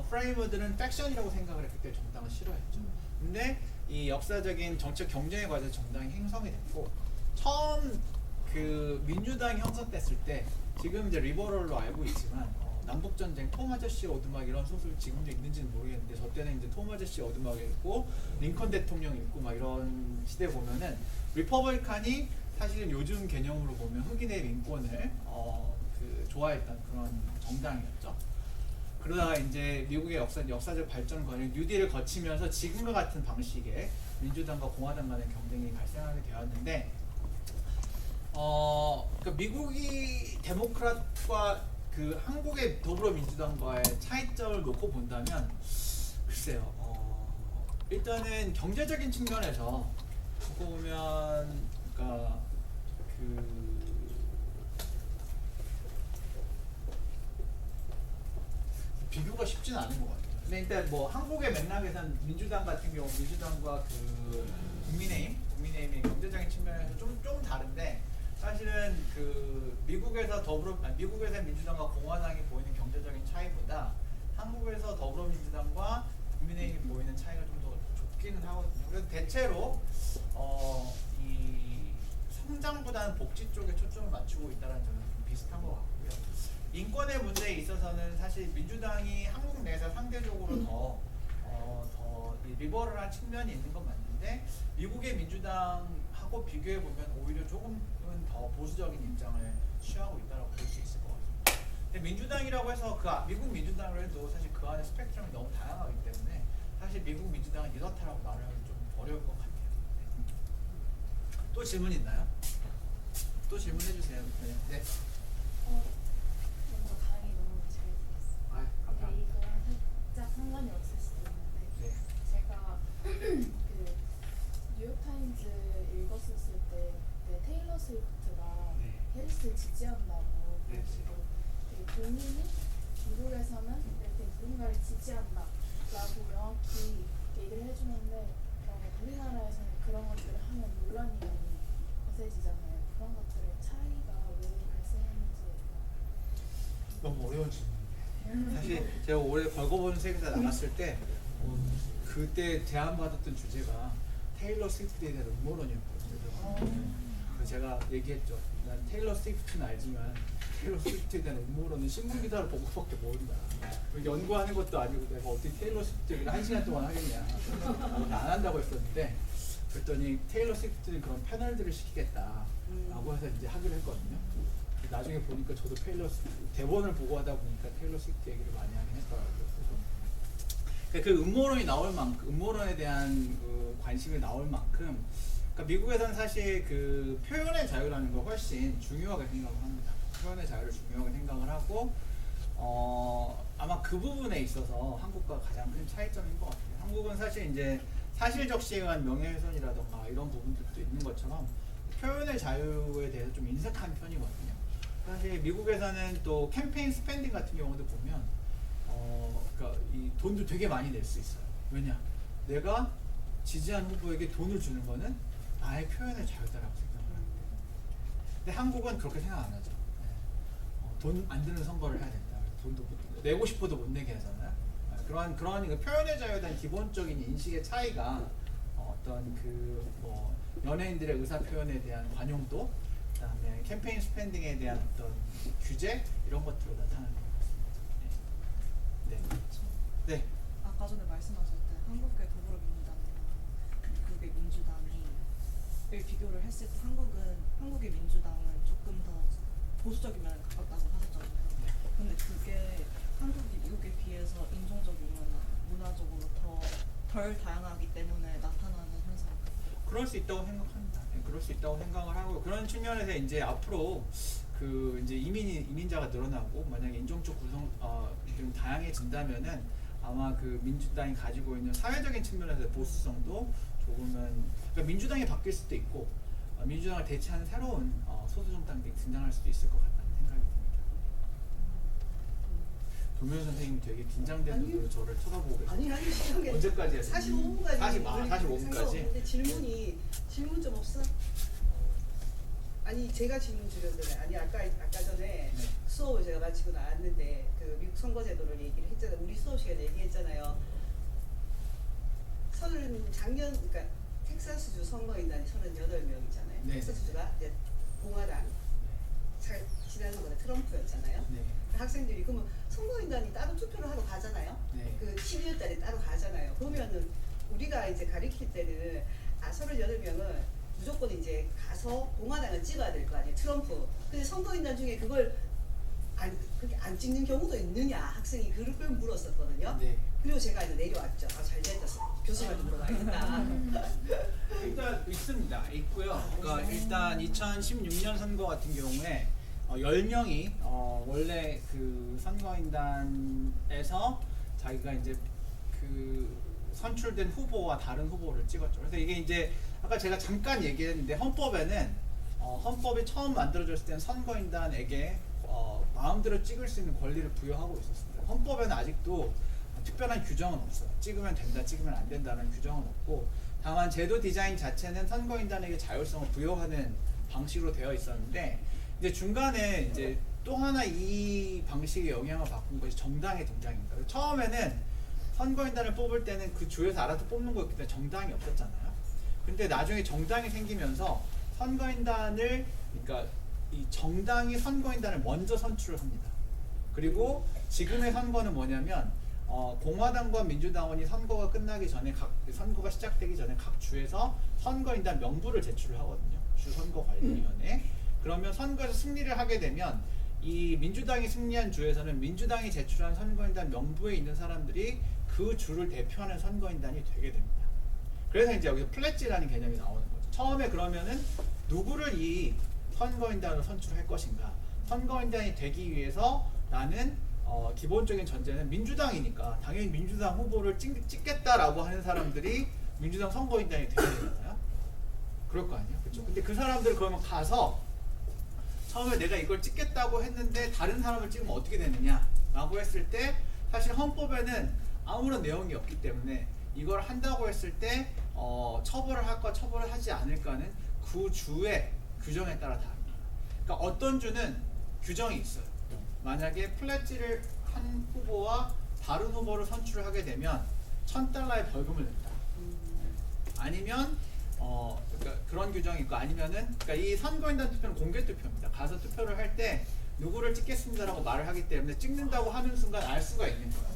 프레이머들은 팩션이라고 생각을 했기 때문에 정당을 싫어했죠. 근데 이 역사적인 정책 경쟁의 과정에서 정당이 형성이 됐고 처음 그 민주당이 형성됐을 때 지금 이제 리버럴로 알고 있지만 남북 전쟁 톰 아저씨 오두막 이런 소설 지금도 있는지는 모르겠는데 저 때는 이제 톰 아저씨 오두막이 있고 링컨 대통령이 있고 막 이런 시대 보면은 리퍼블칸이 사실은 요즘 개념으로 보면 흑인의 인권을 좋아했던 그런 정당이었죠. 그러다가 이제 미국의 역사적 발전 과정 뉴딜을 거치면서 지금과 같은 방식의 민주당과 공화당 간의 경쟁이 발생하게 되었는데 그러니까 미국이 데모크рат과 그 한국의 더불어민주당과의 차이점을 놓고 본다면 글쎄요. 일단은 경제적인 측면에서 놓고 보면 그러니까 비교가 쉽지는 않은 것 같아요. 근데 일단 뭐 한국의 맥락에선 민주당 같은 경우 민주당과 그 국민의힘의 경제적인 측면에서 좀 다른데 사실은 그 미국에서 민주당과 공화당이 보이는 경제적인 차이보다 한국에서 더불어민주당과 국민의힘이 보이는 차이가 좀 더 좁기는 하거든요. 그래서 대체로 이 성장보다는 복지 쪽에 초점을 맞추고 있다는 점은 좀 비슷한 것 같고요. 인권의 문제에 있어서는 사실 민주당이 한국 내에서 상대적으로 더 리버럴한 측면이 있는 건 맞는데 미국의 민주당하고 비교해 보면 오히려 조금은 더 보수적인 입장을 취하고 있다고 볼 수 있을 것 같습니다. 근데 민주당이라고 해서 미국 민주당을 해도 사실 그 안에 스펙트럼이 너무 다양하기 때문에 사실 미국 민주당은 이렇다라고 말하기 좀 어려울 것 같아요. 또 질문 있나요? 또 질문해 주세요. 네. 먼저 강의 너무 잘 들었어요. 아, 감사합니다. 이거랑 살짝 상관이 없을 수도 있는데 네. 제가 그 뉴욕타임즈 읽었었을 때 테일러 스위프트가 네. 해리스를 지지한다고 네. 그리고 본인이 미국에서는 이렇게 누군가를 지지한다라고 명확히 얘기를 해주는데 우리나라에서는 그런 것들을 하면 논란이 많이 거세지잖아요. 그런 것들의 차이가 왜 발생하는지 너무 어려운 질문인데 사실 제가 올해 벌거벗은 세계사 나갔을 때 그때 제안받았던 주제가 테일러 스위프트에 대한 음모론이었거든요. 그래서 제가 얘기했죠. 난 테일러 스위프트는 알지만 테일러 스위프트에 대한 음모론은 신문 기사를 보고밖에 모른다. 연구하는 것도 아니고 내가 어떻게 테일러 스위프트를 1시간 동안 하겠냐. 안 한다고 했었는데 그랬더니 테일러 스위프트는 그런 패널들을 시키겠다라고 해서 이제 하기로 했거든요. 나중에 보니까 저도 대본을 보고 하다 보니까 테일러 스위프트 얘기를 많이 하긴 했더라고요. 그래서 그 음모론이 나올 만큼, 음모론에 대한 그 관심이 나올 만큼, 그러니까 미국에서는 사실 그 표현의 자유라는 걸 훨씬 중요하게 생각을 합니다. 표현의 자유를 중요하게 생각을 하고, 아마 그 부분에 있어서 한국과 가장 큰 차이점인 것 같아요. 한국은 사실 이제 사실적시에 의한 명예훼손이라던가 이런 부분들도 있는 것처럼 표현의 자유에 대해서 좀 인색한 편이거든요. 사실 미국에서는 또 캠페인 스펜딩 같은 경우도 보면 그러니까 이 돈도 되게 많이 낼 수 있어요. 왜냐? 내가 지지한 후보에게 돈을 주는 거는 나의 표현의 자유다라고 생각을 하는데, 근데 한국은 그렇게 생각 안 하죠. 돈 안 드는 선거를 해야 된다. 돈도 내고 싶어도 못 내게 하잖아요. 그런 그 표현의 자유에 대한 기본적인 인식의 차이가 어떤 그 뭐 연예인들의 의사 표현에 대한 관용도, 그다음에 캠페인 스펜딩에 대한 어떤 규제 이런 것들로 나타나는 것 같습니다. 네. 네. 아까 전에 말씀하실 때 한국의 더불어민주당이랑 그게 했을 때 한국의 민주당은 조금 더 보수적인 면에 가깝다고 하셨잖아요. 근데 그게 한국이 미국에 비해서 인종적이거나 문화적으로 덜 다양하기 때문에 나타나는 현상인가요? 그럴 수 있다고 생각합니다. 네, 그럴 수 있다고 생각을 하고 그런 측면에서 이제 앞으로 그 이제 이민자가 늘어나고 만약에 인종적 구성 좀 다양해진다면은 아마 그 민주당이 가지고 있는 사회적인 측면에서 보수성도 조금은 그러니까 민주당이 바뀔 수도 있고 민주당을 대체하는 새로운 소수 정당들이 등장할 수도 있을 것 같다는 생각이 듭니다. 도면 선생님 되게 긴장된 아니요. 눈으로 저를 쳐다보고 계세요. 아니 시간에 언제까지 해요? 45분까지 45분까지? 근데 질문 좀 없어? 아니 제가 질문 드렸는데 아니 아까 전에 네. 수업을 제가 마치고 나왔는데 그 미국 선거제도를 얘기를 했잖아요. 우리 수업 시간에 얘기했잖아요. 작년 그러니까 텍사스주 선거인단이 38명이잖아요. 네. 텍사스주가 이제 공화당 지난 선거 때 트럼프였잖아요. 네. 학생들이 그러면 선거인단이 따로 투표를 하러 가잖아요. 네. 그 12월 달에 따로 가잖아요. 그러면은 우리가 이제 가르칠 때는 38명은 무조건 이제 가서 공화당을 찍어야 될 거 아니에요. 트럼프. 근데 선거인단 중에 그걸 그렇게 안 찍는 경우도 있느냐 학생이 그걸 물었었거든요. 네. 그리고 제가 이제 내려왔죠. 잘 됐다. 교수님한테 물어봐야겠다. 일단 있습니다. 있고요. 그러니까 일단 2016년 선거 같은 경우에 10명이 원래 그 선거인단에서 자기가 이제 그 선출된 후보와 다른 후보를 찍었죠. 그래서 이게 이제 아까 제가 잠깐 얘기했는데 헌법에는 헌법이 처음 만들어졌을 때는 선거인단에게 마음대로 찍을 수 있는 권리를 부여하고 있었습니다. 헌법에는 아직도 특별한 규정은 없어요. 찍으면 된다, 찍으면 안 된다는 규정은 없고 다만 제도 디자인 자체는 선거인단에게 자율성을 부여하는 방식으로 되어 있었는데 이제 중간에 이제 또 하나 이 방식의 영향을 바꾼 것이 정당의 등장입니다. 처음에는 선거인단을 뽑을 때는 그 주에서 알아서 뽑는 거였기 때문에 정당이 없었잖아요. 근데 나중에 정당이 생기면서 선거인단을 그러니까 이 정당이 선거인단을 먼저 선출을 합니다. 그리고 지금의 선거는 뭐냐면 공화당과 민주당원이 선거가 끝나기 전에 선거가 시작되기 전에 각 주에서 선거인단 명부를 제출을 하거든요. 주 선거관리위원회에. 그러면 선거에서 승리를 하게 되면 이 민주당이 승리한 주에서는 민주당이 제출한 선거인단 명부에 있는 사람들이 그 주를 대표하는 선거인단이 되게 됩니다. 그래서 이제 여기서 플랫지라는 개념이 나오는 거죠. 처음에 그러면은 누구를 이 선거인단으로 선출할 것인가? 선거인단이 되기 위해서 나는 기본적인 전제는 민주당이니까 당연히 민주당 후보를 찍겠다라고 하는 사람들이 민주당 선거인단이 되게 되잖아요. 그럴 거 아니에요, 그렇죠? 근데 그 사람들 그러면 가서 처음에 내가 이걸 찍겠다고 했는데 다른 사람을 찍으면 어떻게 되느냐라고 했을 때 사실 헌법에는 아무런 내용이 없기 때문에 이걸 한다고 했을 때 처벌을 할까 처벌을 하지 않을까는 그 주의 규정에 따라 다릅니다. 그러니까 어떤 주는 규정이 있어요. 만약에 플랫지를 한 후보와 다른 후보를 선출을 하게 되면 $1,000의 벌금을 낸다. 아니면 그러니까 그런 규정이 있고 아니면은 그러니까 이 선거인단 투표는 공개 투표입니다. 가서 투표를 할 때 누구를 찍겠습니다라고 말을 하기 때문에 찍는다고 하는 순간 알 수가 있는 거예요.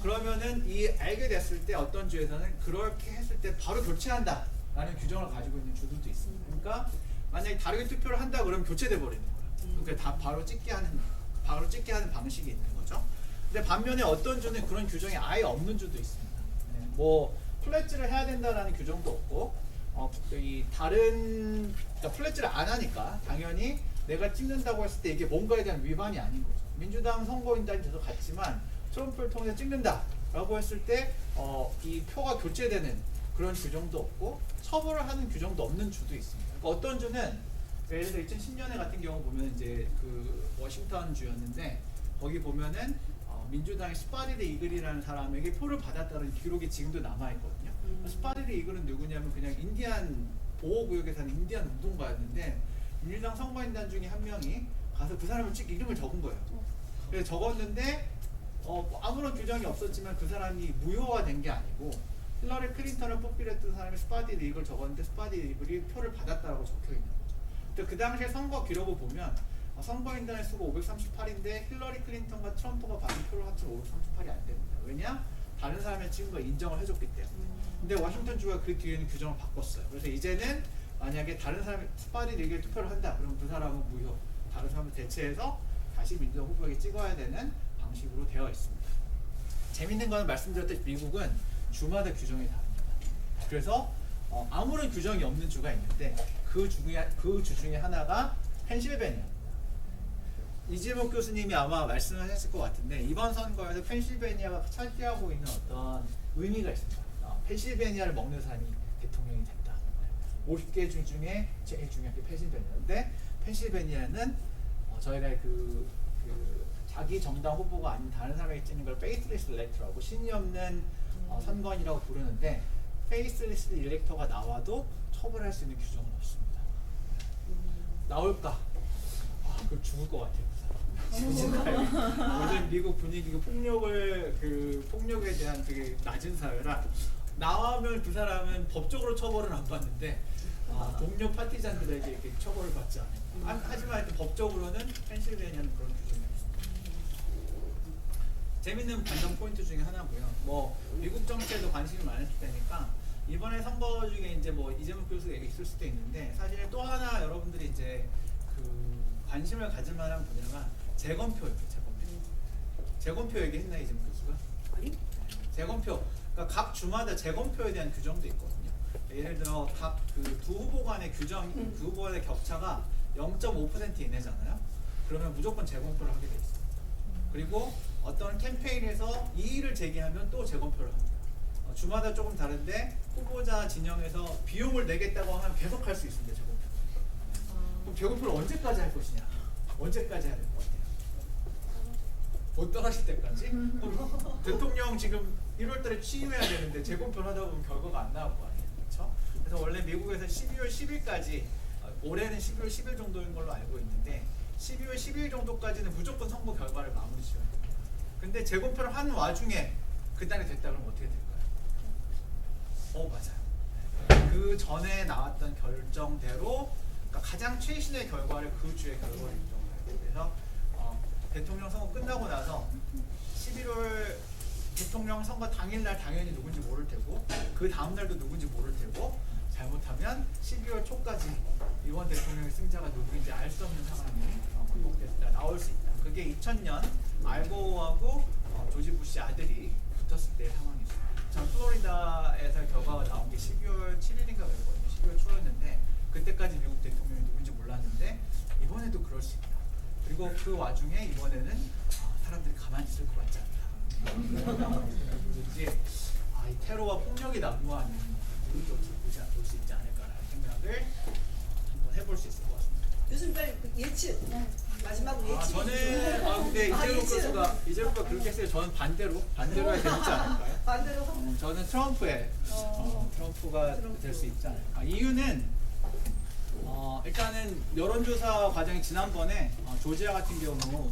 그러면은 이 알게 됐을 때 어떤 주에서는 그렇게 했을 때 바로 교체한다라는 규정을 가지고 있는 주들도 있습니다. 그러니까 만약에 다르게 투표를 한다 그러면 교체돼 버리는 거예요. 그러니까 다 바로 찍게 하는 방식이 있는 거죠. 근데 반면에 어떤 주는 그런 규정이 아예 없는 주도 있습니다. 네, 뭐 플랫지를 해야 된다라는 규정도 없고 이 다른 그러니까 플랫지를 안 하니까 당연히 내가 찍는다고 했을 때 이게 뭔가에 대한 위반이 아닌 거죠. 민주당 선거인단이 계속 갔지만 트럼프를 통해서 찍는다라고 했을 때 이 표가 교체되는 그런 규정도 없고 처벌을 하는 규정도 없는 주도 있습니다. 그러니까 어떤 주는 예를 들어 2010년에 같은 경우 보면 이제 그 워싱턴 주였는데 거기 보면은 민주당의 스파디드 이글이라는 사람에게 표를 받았다는 기록이 지금도 남아 있거든요. 스파디드 이글은 누구냐면 그냥 인디안 보호구역에 사는 인디안 운동가였는데 민주당 선거인단 중에 한 명이 가서 그 사람을 이름을 적은 거예요. 그래서 적었는데 아무런 규정이 없었지만 그 사람이 무효화된 게 아니고 힐러리 클린턴을 뽑기로 했던 사람이 스파디드 이글 적었는데 스파디드 이글이 표를 받았다라고 적혀 있는 거죠. 그 당시에 선거 기록을 보면 선거인단의 수가 538인데 힐러리 클린턴과 트럼프가 받은 표를 합치면 538이 안 됩니다. 왜냐? 다른 사람의 찍은 걸 인정을 해줬기 때문에. 근데 워싱턴 주가 그 뒤에는 규정을 바꿨어요. 그래서 이제는 만약에 다른 사람이 스파디 리그에 투표를 한다. 그럼 그 사람은 무효. 다른 사람을 대체해서 다시 민주당 후보에게 찍어야 되는 방식으로 되어 있습니다. 재밌는 건 말씀드렸듯이 미국은 주마다 규정이 다릅니다. 그래서 아무런 규정이 없는 주가 있는데 그 주 중에 하나가 펜실베니아입니다. 이재목 교수님이 아마 말씀하셨을 것 같은데 이번 선거에서 펜실베니아가 차지하고 있는 어떤 의미가 있습니다. 펜실베니아를 먹는 사람이 대통령이 된다. 50개 주 중에 제일 중요한 게 펜실베니아인데 펜실베니아는 저희가 그 자기 정당 후보가 아닌 다른 사람에게 찍는 걸 페이스리스 일렉터라고 신이 없는 선거인이라고 부르는데 페이스리스 일렉터가 나와도 처벌할 수 있는 규정은 없습니다. 나올까? 그럼 죽을 것 같아요. 요즘 미국 분위기가 폭력에 대한 되게 낮은 사회라 나오면 그 사람은 법적으로 처벌은 안 받는데 동료 파티잔들에게 이렇게 처벌을 받지 않아요. 하지만 하여튼 법적으로는 펜실베니아는 그런 규정이 있습니다. 재밌는 관전 포인트 중에 하나고요. 뭐 미국 정치에도 관심이 많으실 테니까 이번에 선거 중에 이제 뭐 이재명 교수가 있을 수도 있는데 사실 또 하나 여러분들이 이제 관심을 가질 만한 분야가 재검표예요. 재검표 얘기했나 이재명 교수가? 아니? 재검표. 그러니까 각 주마다 재검표에 대한 규정도 있거든요. 예를 들어 각 두 후보 간의 두 후보 간의 격차가 0.5% 이내잖아요. 그러면 무조건 재검표를 하게 돼 있어요. 그리고 어떤 캠페인에서 이의를 제기하면 또 재검표를 합니다. 주마다 조금 다른데 후보자 진영에서 비용을 내겠다고 하면 계속 할 수 있습니다. 재검표. 그럼 재검표를 언제까지 할 것이냐? 언제까지 해야 될 것 같아요? 못 떠나실 때까지? 그럼 대통령 지금 1월달에 취임해야 되는데 재검표를 하다 보면 결과가 안 나올 거 아니에요, 그렇죠? 그래서 원래 미국에서 12월 10일까지 올해는 12월 10일 정도인 걸로 알고 있는데 12월 10일 정도까지는 무조건 선거 결과를 마무리 지어야 돼요. 근데 재검표를 하는 와중에 그날이 됐다 그러면 어떻게 될까요? 맞아요. 그 전에 나왔던 결정대로 그러니까 가장 최신의 결과를 그 주에 결과를 인정해요. 그래서 대통령 선거 끝나고 나서 11월 대통령 선거 당일날 당연히 누군지 모를 테고 그 다음날도 누군지 모를 테고 잘못하면 12월 초까지 이번 대통령의 승자가 누구인지 알 수 없는 상황이 반복됐다 나올 수 있다. 그게 2000년 알고하고 조지 부시 아들이 붙었을 때의 상황이죠. 전 플로리다에서 결과가 나온 게 12월 7일인가 그랬거든요. 12월 초였는데 그때까지 미국 대통령이 누군지 몰랐는데 이번에도 그럴 수 있다. 그리고 그 와중에 이번에는 사람들이 가만히 있을 것 같지 않다. 그런지 이 테러와 폭력이 난무하는 그런 쪽으로 볼 수 있지 않을까라는 생각을 한번 해볼 수 있을 것 같습니다. 교수님 빨리 예측. 마지막으로 예측. 저는 근데 이재명 교수가 그렇게 했어요. 저는 반대로 해야 되지 않을까요? 반대로 저는 트럼프가 될 수 있지 않을까. 이유는 일단은 여론조사 과정이 지난번에 조지아 같은 경우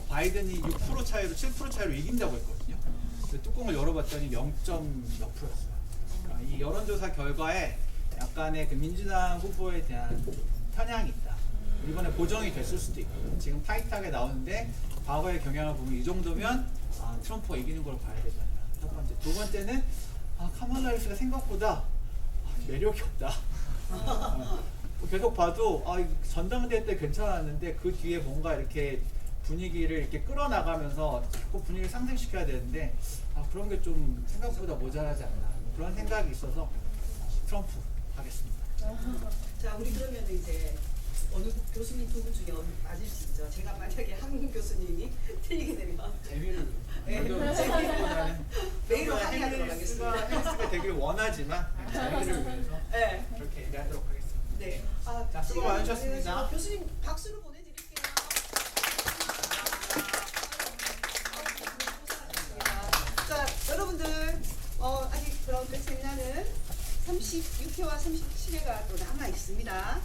바이든이 6% 차이로 7% 차이로 이긴다고 했거든요. 뚜껑을 열어봤더니 0.몇 %였어요. 그러니까 이 여론조사 결과에 약간의 그 민주당 후보에 대한 편향이 있다. 이번에 보정이 됐을 수도 있고 지금 타이트하게 나오는데 과거의 경향을 보면 이 정도면 트럼프가 이기는 걸 봐야 되잖아요. 첫 번째. 두 번째는 카말라 해리스가 생각보다 매력이 없다. 계속 봐도 전당대회 때 괜찮았는데 그 뒤에 뭔가 이렇게 분위기를 이렇게 끌어나가면서 자꾸 분위기를 상승시켜야 되는데 그런 게 좀 생각보다 모자라지 않나 그런 생각이 있어서 트럼프 하겠습니다. 자, 우리 그러면 이제 어느 교수님 두 분 중에 어느 맞으시죠? 제가 만약에 한 교수님이 틀리게 되면 재미를 네. 재미보다는 매일 항의하도록 하겠습니다. 헬스가 되길 원하지만 재미를 위해서 네. 그렇게 얘기하도록 하겠습니다. 네. 자, 수고 많으셨습니다. 시간이 교수님 박수로 보내드릴게요. 자, 여러분들 아직 그런 그 세미나는 36회와 37회가 또 남아 있습니다.